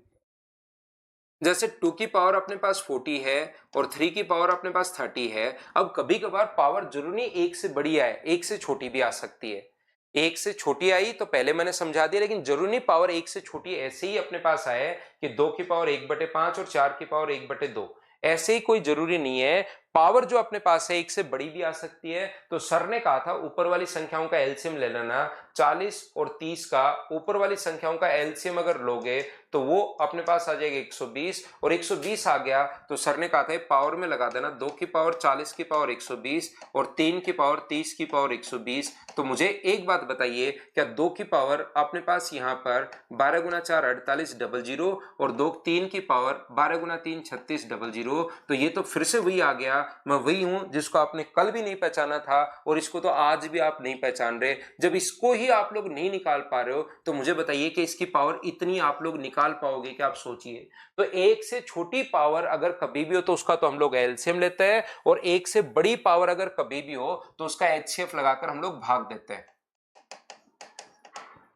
जैसे 2 की पावर अपने पास 40 है और 3 की पावर अपने पास 30 है। अब कभी कभार पावर जरूर नहीं एक से बड़ी आए, एक से छोटी भी आ सकती है। एक से छोटी आई तो पहले मैंने समझा दिया, लेकिन जरूर नहीं पावर एक से छोटी ऐसे ही अपने पास आए कि 2 की पावर 1/5 और 4 की पावर 1/2, ऐसे ही कोई जरूरी नहीं है। पावर जो अपने पास है एक से बड़ी भी आ सकती है। तो सर ने कहा था ऊपर वाली संख्याओं का एलसीएम ले लेना, 40 और 30 का ऊपर वाली संख्याओं का एलसीएम अगर लोगे तो वो अपने पास आ जाएगा 120, और 120 आ गया तो सर ने कहा था पावर में लगा देना, 2 की पावर 40 की पावर 120 और 3 की पावर 30 की पावर 120। तो मुझे एक बात बताइए, क्या 2 की पावर अपने पास यहाँ पर 12 गुना 4 4800 और 3 की पावर 12 गुना 3 3600, तो ये तो फिर से वही आ गया। मैं वही हूं जिसको आपने कल भी नहीं पहचाना था और इसको तो आज भी आप नहीं पहचान रहे। जब इसको ही आप लोग नहीं निकाल पा रहे हो तो मुझे बताइए कि इसकी पावर इतनी आप लोग निकाल पाओगे क्या? आप सोचिए। तो एक से छोटी पावर अगर कभी भी हो तो उसका तो हम लोग एलसीएम लेते हैं, और एक से बड़ी पावर अगर कभी भी हो तो उसका एचसीएफ लगाकर हम लोग भाग देते हैं।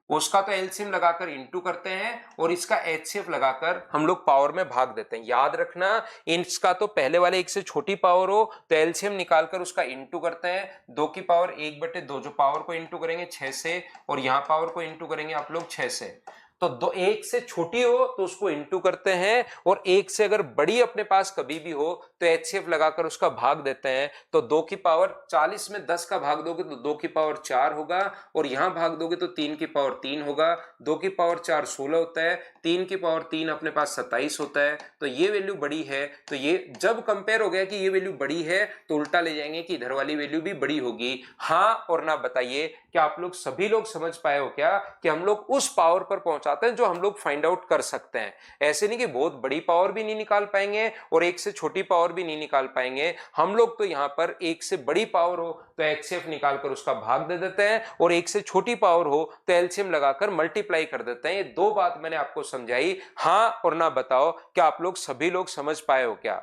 उसका तो एलसीएम लगाकर इंटू करते हैं और इसका एचसीएफ लगाकर हम लोग पावर में भाग देते हैं। याद रखना, इसका तो पहले वाले एक से छोटी पावर हो तो एलसीएम निकालकर उसका इंटू करते हैं। 2 की पावर 1/2, जो पावर को इंटू करेंगे 6 से, और यहां पावर को इंटू करेंगे आप लोग 6 से। तो दो एक से छोटी हो तो उसको इंटू करते हैं, और एक से अगर बड़ी अपने पास कभी भी हो तो एचसीएफ लगाकर उसका भाग देते हैं। तो 2 की पावर 40 में 10 का भाग दोगे तो 2 की पावर 4 होगा, और यहां भाग दोगे तो 3 की पावर 3 होगा। 2 की पावर 4 16 होता है, 3 की पावर 3 अपने पास 27 होता है। तो ये वैल्यू बड़ी है, तो ये जब कंपेयर हो गया कि ये वैल्यू बड़ी है तो उल्टा ले जाएंगे कि इधर वाली वैल्यू भी बड़ी होगी। हाँ और ना बताइए, क्या आप लोग सभी लोग समझ पाए हो क्या कि हम लोग उस पावर पर पहुंचा बताते हैं जो हम लोग फाइंड आउट कर सकते हैं। ऐसे नहीं कि बहुत बड़ी पावर भी नहीं निकाल पाएंगे और एक से छोटी पावर भी नहीं निकाल पाएंगे। हम लोग तो यहाँ पर एक से बड़ी पावर हो तो HCF निकाल कर उसका भाग दे देते हैं और एक से छोटी पावर हो तो एलसीएम लगाकर मल्टीप्लाई कर देते हैं। ये दो बात मैंने आपको समझाई, हाँ और ना बताओ क्या आप लोग सभी लोग समझ पाए हो क्या?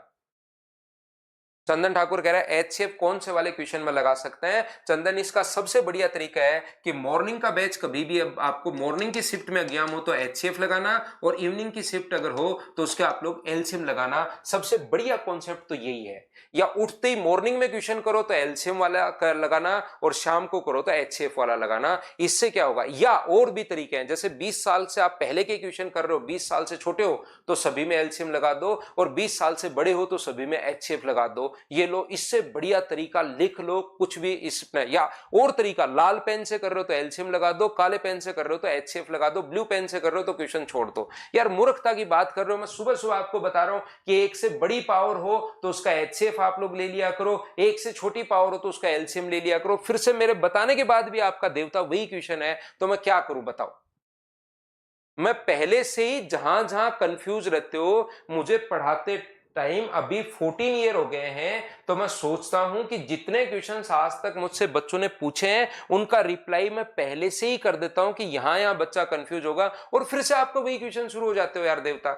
चंदन ठाकुर कह रहा है HCF कौन से वाले क्वेश्चन में लगा सकते हैं? चंदन, इसका सबसे बढ़िया तरीका है कि मॉर्निंग का बैच कभी भी अब आपको मॉर्निंग की शिफ्ट में एग्जाम हो तो HCF लगाना और इवनिंग की शिफ्ट अगर हो तो उसके आप लोग एलसीएम लगाना। सबसे बढ़िया कॉन्सेप्ट तो यही है। या उठते ही मॉर्निंग में क्वेश्चन करो तो एलसीएम वाला लगाना और शाम को करो तो HCF वाला लगाना। इससे क्या होगा? या और भी तरीके हैं, जैसे 20 साल से आप पहले के क्वेश्चन कर रहे हो, 20 साल से छोटे हो तो सभी में एलसीएम लगा दो और 20 साल से बड़े हो तो सभी में HCF लगा दो। ये लो, इससे बढ़िया तरीका लिख लो कुछ भी इसमें। या और तरीका, लाल पेन से कर रहे हो तो एलसीएम लगा दो, काले पेन से कर रहे हो तो HCF लगा दो, ब्लू पेन से कर रहे हो तो क्वेश्चन छोड़ दो। यार मूर्खता की बात कर रहे हो। मैं सुबह सुबह आपको बता रहा हूं कि एक से बड़ी पावर हो तो उसका HCF आप लोग ले लिया करो, एक से छोटी पावर हो तो उसका एलसीएम ले लिया करो। फिर से मेरे बताने के बाद भी आपका देवता वही क्वेश्चन है तो मैं क्या करूं बताओ? मैं पहले से ही जहां जहां कंफ्यूज रहते हो, मुझे पढ़ाते टाइम अभी 14 ईयर हो गए हैं, तो मैं सोचता हूं कि जितने क्वेश्चंस आज तक मुझसे बच्चों ने पूछे हैं उनका रिप्लाई मैं पहले से ही कर देता हूं कि यहां यहां बच्चा कंफ्यूज होगा और फिर से आपको वही क्वेश्चन शुरू हो जाते हो। यार देवता,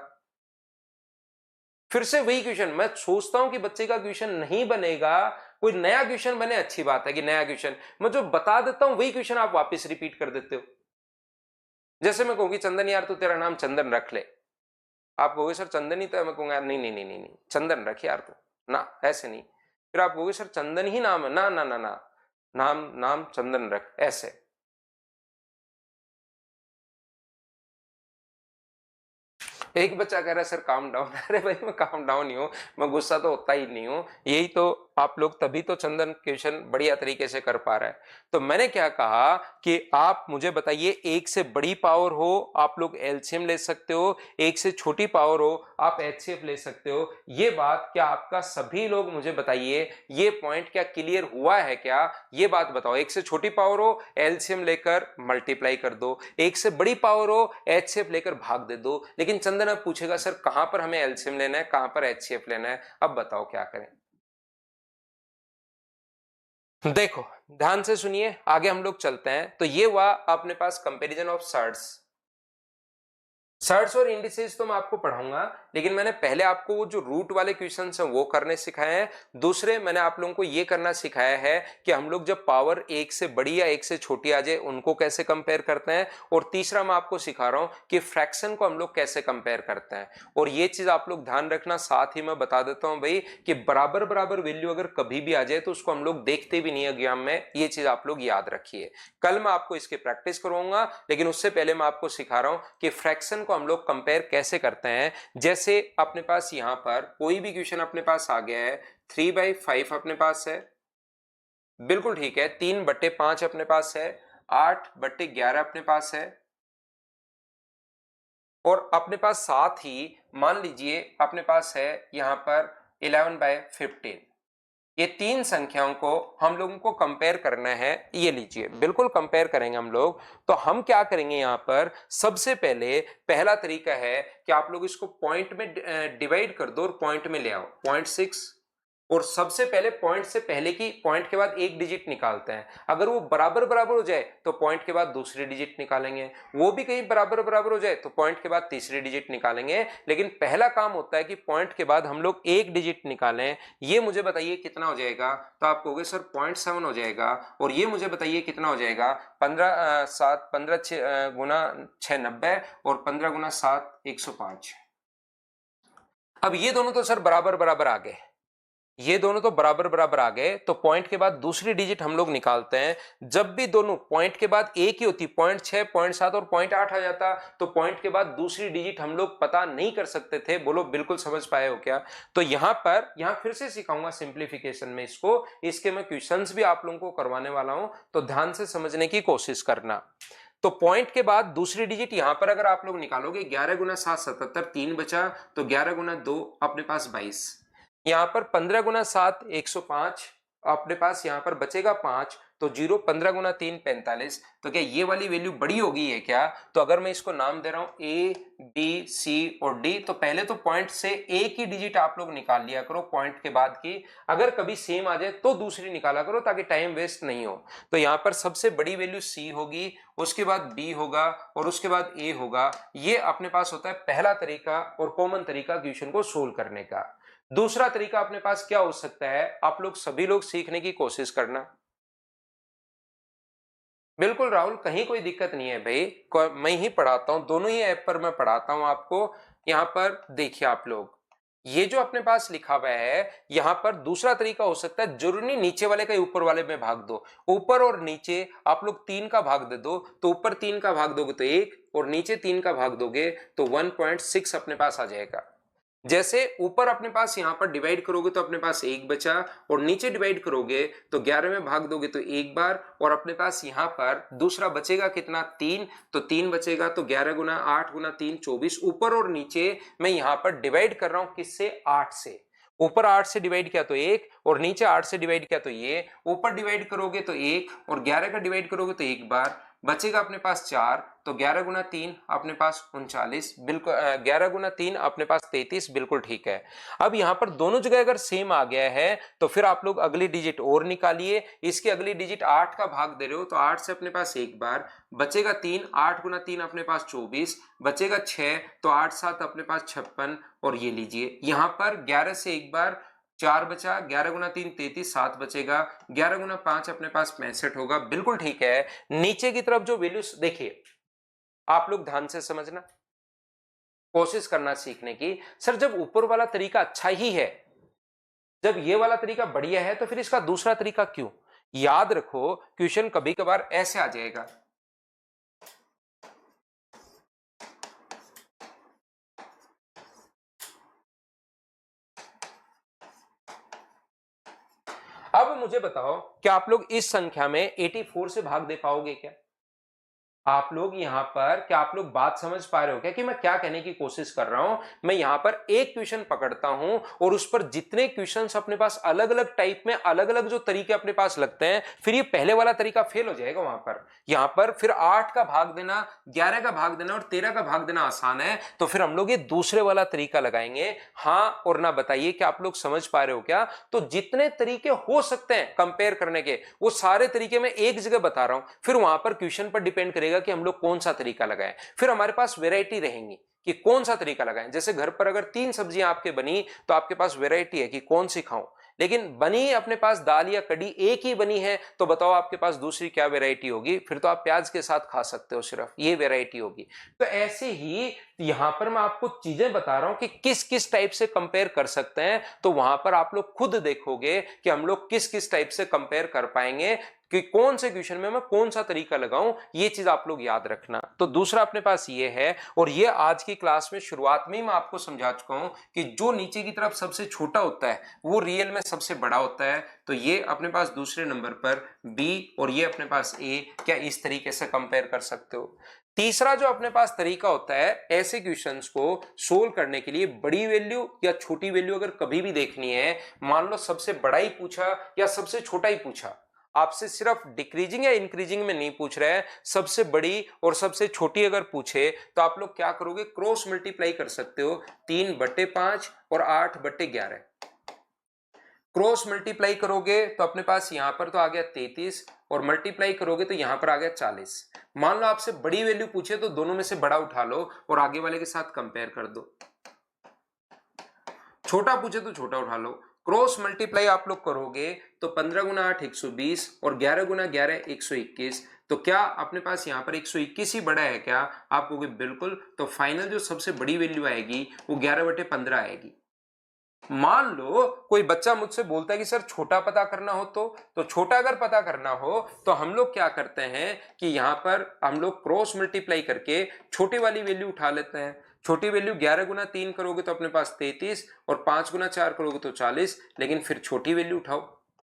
फिर से वही क्वेश्चन। मैं सोचता हूं कि बच्चे का क्वेश्चन नहीं बनेगा, कोई नया क्वेश्चन बने, अच्छी बात है कि नया क्वेश्चन। मैं जो बता देता हूं वही क्वेश्चन आप वापस रिपीट कर देते हो। जैसे मैं कहूंगी चंदन यार तू तेरा नाम चंदन रख ले, आप कहोगे सर चंदन ही तो है। मैं कहूंगा यार नहीं नहीं नहीं नहीं नहीं, चंदन रख यार तू ना, ऐसे नहीं। फिर आप कहोगे सर चंदन ही नाम है ना, ना ना ना, नाम नाम चंदन रख, ऐसे। एक बच्चा कह रहा है सर काम डाउन। अरे भाई मैं काम डाउन ही हूं, मैं गुस्सा तो होता ही नहीं हूं। यही तो आप लोग, तभी तो चंदन क्वेश्चन बढ़िया तरीके से कर पा रहा है। तो मैंने क्या कहा कि आप मुझे बताइए, एक से बड़ी पावर हो आप लोग एलसीएम ले सकते हो, एक से छोटी पावर हो आप HCF ले सकते हो। ये बात क्या आपका सभी लोग मुझे बताइए, ये पॉइंट क्या क्लियर हुआ है क्या? ये बात बताओ। एक से छोटी पावर हो एलसीएम लेकर मल्टीप्लाई कर दो, एक से बड़ी पावर हो HCF लेकर भाग दे दो। लेकिन चंदन अब पूछेगा सर कहां पर हमें एलसीएम लेना है, कहां पर HCF लेना है? अब बताओ क्या करें? देखो ध्यान से सुनिए, आगे हम लोग चलते हैं। तो ये हुआ अपने पास कंपैरिजन ऑफ सर्ट्स। सर्ट्स और इंडिसेस तो मैं आपको पढ़ाऊंगा, लेकिन मैंने पहले आपको वो जो रूट वाले क्वेश्चंस हैं वो करने सिखाए हैं। दूसरे मैंने आप लोगों को ये करना सिखाया है कि हम लोग जब पावर एक से बड़ी या एक से छोटी आ जाए उनको कैसे कंपेयर करते हैं। और तीसरा मैं आपको सिखा रहा हूं कि फ्रैक्शन को हम लोग कैसे कंपेयर करते हैं। और ये चीज आप लोग ध्यान रखना। साथ ही मैं बता देता हूं भाई कि बराबर बराबर वैल्यू अगर कभी भी आ जाए तो उसको हम लोग देखते भी नहीं है एग्जाम में। ये चीज आप लोग याद रखिए। कल मैं आपको इसकी प्रैक्टिस करवाऊंगा, लेकिन उससे पहले मैं आपको सिखा रहा हूं कि फ्रैक्शन हम लोग कंपेयर कैसे करते हैं। जैसे अपने पास यहां पर कोई भी क्वेश्चन अपने पास आ गया है, 3/5 अपने पास है, बिल्कुल ठीक है। 3/5 अपने पास है, 8/11 अपने पास है, और अपने पास साथ ही मान लीजिए अपने पास है यहां पर 11/15। ये तीन संख्याओं को हम लोगों को कंपेयर करना है। ये लीजिए, बिल्कुल कंपेयर करेंगे हम लोग। तो हम क्या करेंगे यहां पर, सबसे पहले पहला तरीका है कि आप लोग इसको पॉइंट में डिवाइड कर दो और पॉइंट में ले आओ, 0.6। और सबसे पहले पॉइंट से पहले की, पॉइंट के बाद एक डिजिट निकालते हैं। अगर वो बराबर बराबर हो जाए तो पॉइंट के बाद दूसरी डिजिट निकालेंगे, वो भी कहीं बराबर बराबर हो जाए तो पॉइंट के बाद तीसरी डिजिट निकालेंगे। लेकिन पहला काम होता है कि पॉइंट के बाद हम लोग एक डिजिट निकालें। ये मुझे बताइए कितना हो जाएगा? तो आप कहोगे सर 0.7 हो जाएगा। और ये मुझे बताइए कितना हो जाएगा? 15 गुना 6 90 और 15 गुना 7 105। अब ये दोनों तो सर बराबर बराबर आ गए, ये दोनों तो बराबर बराबर आ गए। तो पॉइंट के बाद दूसरी डिजिट हम लोग निकालते हैं। जब भी दोनों पॉइंट के बाद एक ही होती, 0.6 0.7 और 0.8 आ जाता, तो पॉइंट के बाद दूसरी डिजिट हम लोग पता नहीं कर सकते थे। बोलो बिल्कुल समझ पाए हो क्या? तो यहां पर, यहां फिर से सिखाऊंगा सिंप्लीफिकेशन में इसको, इसके मैं क्वेश्चंस भी आप लोगों को करवाने वाला हूं, तो ध्यान से समझने की कोशिश करना। तो पॉइंट के बाद दूसरी डिजिट यहां पर अगर आप लोग निकालोगे, 11 गुना 7 77, 3 बचा, तो 11 गुना 2 अपने पास 22। यहां पर 15 गुना 7 105, अपने पास यहां पर बचेगा 5। तो 0 15 गुना 3 45। तो क्या ये वाली वैल्यू बड़ी होगी है क्या? तो अगर मैं इसको नाम दे रहा हूं ए बी सी और डी, तो पहले तो पॉइंट से एक ही डिजिट आप लोग निकाल लिया करो पॉइंट के बाद की, अगर कभी सेम आ जाए तो दूसरी निकाला करो ताकि टाइम वेस्ट नहीं हो। तो यहां पर सबसे बड़ी वैल्यू सी होगी, उसके बाद बी होगा और उसके बाद ए होगा। ये अपने पास होता है पहला तरीका और कॉमन तरीका क्वेश्चन को सोल्व करने का। दूसरा तरीका अपने पास क्या हो सकता है, आप लोग सभी लोग सीखने की कोशिश करना। बिल्कुल राहुल, कहीं कोई दिक्कत नहीं है भाई, मैं ही पढ़ाता हूं, दोनों ही ऐप पर मैं पढ़ाता हूं आपको। यहां पर देखिए आप लोग, ये जो अपने पास लिखा हुआ है, यहां पर दूसरा तरीका हो सकता है, जरूरी नहीं नीचे वाले का ऊपर वाले में भाग दो, ऊपर और नीचे आप लोग 3 का भाग दे दो, तो ऊपर 3 का भाग दोगे तो 1 और नीचे 3 का भाग दोगे तो 1.6 अपने पास आ जाएगा। जैसे ऊपर अपने पास यहां पर डिवाइड करोगे तो अपने पास 1 बचा, और नीचे डिवाइड करोगे तो 11 में भाग दोगे तो 1 बार, और अपने पास यहां पर दूसरा बचेगा कितना 3, तो 3 बचेगा, तो 11 गुना 8 गुना 3 24। ऊपर और नीचे मैं यहां पर डिवाइड कर रहा हूं किससे, 8 से। ऊपर 8 से डिवाइड किया तो 1 और नीचे 8 से डिवाइड किया तो ये, ऊपर डिवाइड करोगे तो 1 और 11 का डिवाइड करोगे तो 1 बार, बचेगा अपने पास 4, तो 11 गुना 3 अपने पास 39, बिल्कुल 11 गुना 3 अपने पास 33, बिल्कुल ठीक है। अब यहां पर दोनों जगह अगर सेम आ गया है तो फिर आप लोग अगली डिजिट और निकालिए, इसकी अगली डिजिट 8 का भाग दे रहे हो तो 8 से अपने पास 1 बार, बचेगा 3, 8 गुना 3 अपने पास 24, बचेगा 6, तो 8 7 अपने पास 56, और ये लीजिए यहां पर 11 से 1 बार 4 बचा, 11 गुना 3 33, 7 बचेगा, 11 गुना 5 अपने पास 65 होगा, बिल्कुल ठीक है। नीचे की तरफ जो वैल्यूज देखिए, आप लोग ध्यान से समझना, कोशिश करना सीखने की। सर जब ऊपर वाला तरीका अच्छा ही है, जब ये वाला तरीका बढ़िया है, तो फिर इसका दूसरा तरीका क्यों? याद रखो क्वेश्चन कभी कभार ऐसे आ जाएगा, अब मुझे बताओ क्या आप लोग इस संख्या में 84 से भाग दे पाओगे क्या? आप लोग यहां पर क्या आप लोग बात समझ पा रहे हो क्या कि मैं क्या कहने की कोशिश कर रहा हूं? मैं यहां पर एक क्वेश्चन पकड़ता हूं और उस पर जितने क्वेश्चंस अपने पास अलग अलग टाइप में अलग अलग जो तरीके अपने पास लगते हैं, फिर ये पहले वाला तरीका फेल हो जाएगा वहां पर। यहां पर फिर 8 का भाग देना, 11 का भाग देना और 13 का भाग देना आसान है, तो फिर हम लोग ये दूसरे वाला तरीका लगाएंगे। हाँ और ना बताइए कि आप लोग समझ पा रहे हो क्या? तो जितने तरीके हो सकते हैं कंपेयर करने के, वो सारे तरीके मैं एक जगह बता रहा हूं, फिर वहां पर क्वेश्चन पर डिपेंड करेगा कि हम लोग कौन सा तरीका लगाएं। फिर हमारे पास वैरायटी रहेंगी कि कौन सा तरीका लगाएं। जैसे घर पर अगर 3 सब्जियां आपके बनी तो आपके पास वैरायटी है कि कौन सी खाऊं, लेकिन बनी अपने पास दाल या कड़ी एक ही बनी है, तो बताओ आपके पास दूसरी क्या वैरायटी होगी? फिर तो आप प्याज के साथ खा सकते हो, सिर्फ ये वैरायटी होगी। तो ऐसे ही यहां पर मैं आपको चीजें बता रहा हूं कि किस किस टाइप से कंपेयर कर सकते हैं, तो वहां पर आप लोग खुद देखोगे कि हम लोग किस किस टाइप से कंपेयर कर पाएंगे कि कौन से क्वेश्चन में मैं कौन सा तरीका लगाऊं, ये चीज आप लोग याद रखना। तो दूसरा अपने पास ये है, और ये आज की क्लास में शुरुआत में ही मैं आपको समझा चुका हूं कि जो नीचे की तरफ सबसे छोटा होता है वो रियल में सबसे बड़ा होता है। तो ये अपने पास दूसरे नंबर पर बी और ये अपने पास ए, क्या इस तरीके से कंपेयर कर सकते हो। तीसरा जो अपने पास तरीका होता है ऐसे क्वेश्चंस को सोल्व करने के लिए, बड़ी वैल्यू या छोटी वैल्यू अगर कभी भी देखनी है, मान लो सबसे बड़ा ही पूछा या सबसे छोटा ही पूछा, आपसे सिर्फ डिक्रीजिंग या इंक्रीजिंग में नहीं पूछ रहे हैं, सबसे बड़ी और सबसे छोटी अगर पूछे तो आप लोग क्या करोगे, क्रॉस मल्टीप्लाई कर सकते हो 3/5 और 8/11। क्रॉस मल्टीप्लाई करोगे तो अपने पास यहां पर तो आ गया 33 और मल्टीप्लाई करोगे तो यहां पर आ गया 40। मान लो आपसे बड़ी वैल्यू पूछे तो दोनों में से बड़ा उठा लो और आगे वाले के साथ कंपेयर कर दो, छोटा पूछे तो छोटा उठा लो। क्रॉस मल्टीप्लाई आप लोग करोगे तो 15 गुना 8 120 और 11 गुना 11 121। तो क्या अपने पास यहाँ पर 121 ही बड़ा है क्या? आप कहोगे बिल्कुल। तो फाइनल जो सबसे बड़ी वैल्यू आएगी वो 11/15 आएगी। मान लो कोई बच्चा मुझसे बोलता है कि सर छोटा पता करना हो, तो छोटा अगर पता करना हो तो हम लोग क्या करते हैं कि यहां पर हम लोग क्रॉस मल्टीप्लाई करके छोटी वाली वैल्यू उठा लेते हैं। छोटी वैल्यू 11 गुना 3 करोगे तो अपने पास 33 और 5 गुना 4 करोगे तो 40, लेकिन फिर छोटी वैल्यू उठाओ,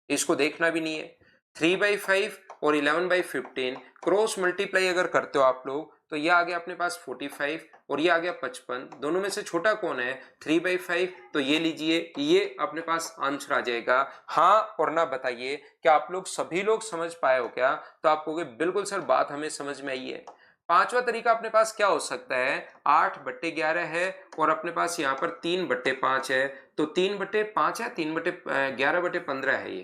इसको देखना भी नहीं है। 3/5 और 11/15 क्रॉस मल्टीप्लाई अगर करते हो आप लोग तो ये आ गया अपने पास 45 और ये आ गया 55। दोनों में से छोटा कौन है? 3/5। तो ये लीजिए, ये अपने पास आंसर आ जाएगा। हाँ और ना बताइए, क्या आप लोग सभी लोग समझ पाए हो क्या? तो आप कहोगे बिल्कुल सर, बात हमें समझ में आई है। पांचवा तरीका अपने पास क्या हो सकता है? 8/11 है और अपने पास यहाँ पर 3/5 है। तो 3/5 है, 11/15 है।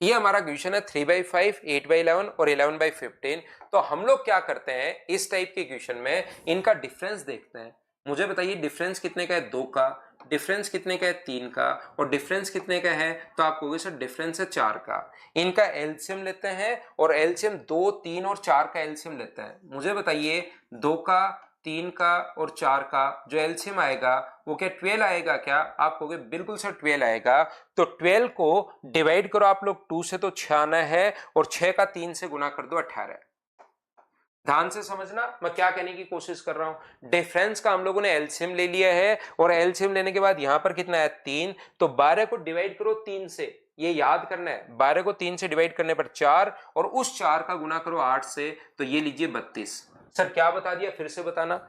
ये हमारा क्वेश्चन है 3/5, 8/11 और 11/15। तो हम लोग क्या करते हैं इस टाइप के क्वेश्चन में, इनका डिफरेंस देखते हैं। मुझे बताइए डिफरेंस कितने का है? 2 का। डिफरेंस कितने का है? 3 का। और डिफरेंस कितने का है? तो आप कहोगे सर डिफरेंस है 4 का। इनका एलसीएम लेते हैं और एलसीएम 2, 3 और 4 का एलसीएम लेते हैं। मुझे बताइए 2 का, 3 का और 4 का जो एलसीएम आएगा वो क्या 12 आएगा क्या? आप कहोगे बिल्कुल सर 12 आएगा। तो 12 को डिवाइड करो आप लोग 2 से तो 6 आना है और 6 का 3 से गुना कर दो 18। ध्यान से समझना मैं क्या कहने की कोशिश कर रहा हूं। डिफरेंस का हम लोगों ने एलसीएम ले लिया है और एलसीएम लेने के बाद यहां पर कितना है? 3। तो 12 को डिवाइड करो 3 से, ये याद करना है। 12 को 3 से डिवाइड करने पर 4 और उस 4 का गुना करो 8 से, तो ये लीजिए 32। सर क्या बता दिया? फिर से बताना।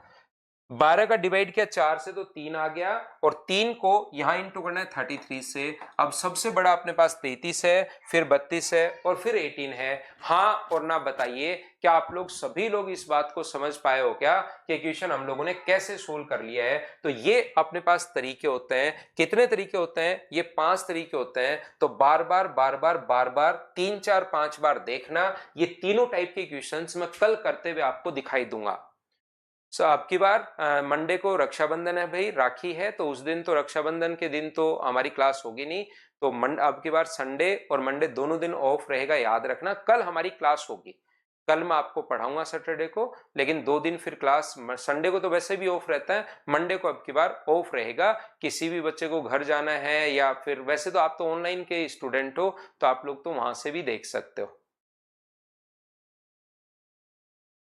12 का डिवाइड किया 4 से तो 3 आ गया और 3 को यहां इंटू करना है 33 से। अब सबसे बड़ा अपने पास 33 है, फिर 32 है और फिर 18 है। हाँ और ना बताइए, क्या आप लोग सभी लोग इस बात को समझ पाए हो क्या कि क्वेश्चन हम लोगों ने कैसे सोल्व कर लिया है? तो ये अपने पास तरीके होते हैं। कितने तरीके होते हैं? ये 5 तरीके होते हैं। तो बार बार बार बार बार बार 3, 4, 5 बार देखना। ये तीनों टाइप के क्वेश्चंस मैं कल करते हुए आपको दिखाई दूंगा। अब की बार मंडे को रक्षाबंधन है भाई, राखी है, तो उस दिन तो रक्षाबंधन के दिन तो हमारी क्लास होगी नहीं। तो अब की बार संडे और मंडे दोनों दिन ऑफ रहेगा, याद रखना। कल हमारी क्लास होगी, कल मैं आपको पढ़ाऊंगा सैटरडे को, लेकिन 2 दिन फिर क्लास। संडे को तो वैसे भी ऑफ रहता है, मंडे को अब की बार ऑफ रहेगा। किसी भी बच्चे को घर जाना है या फिर वैसे तो आप तो ऑनलाइन के स्टूडेंट हो, तो आप लोग तो वहां से भी देख सकते हो।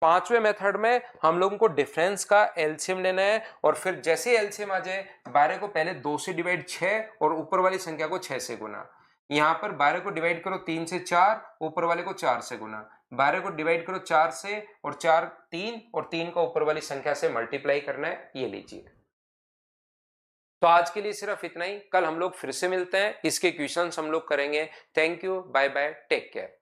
पांचवें मेथड में हम लोगों को डिफरेंस का एलसीएम लेना है और फिर जैसे एलसीएम आ जाए 12 को पहले 2 से डिवाइड 6 और ऊपर वाली संख्या को 6 से गुना। यहां पर 12 को डिवाइड करो 3 से 4, ऊपर वाले को 4 से गुना। 12 को डिवाइड करो 4 से और 4 3 और 3 का ऊपर वाली संख्या से मल्टीप्लाई करना है। ये लीजिए। तो आज के लिए सिर्फ इतना ही। कल हम लोग फिर से मिलते हैं, इसके क्वेश्चंस हम लोग करेंगे। Thank you, bye bye, take care.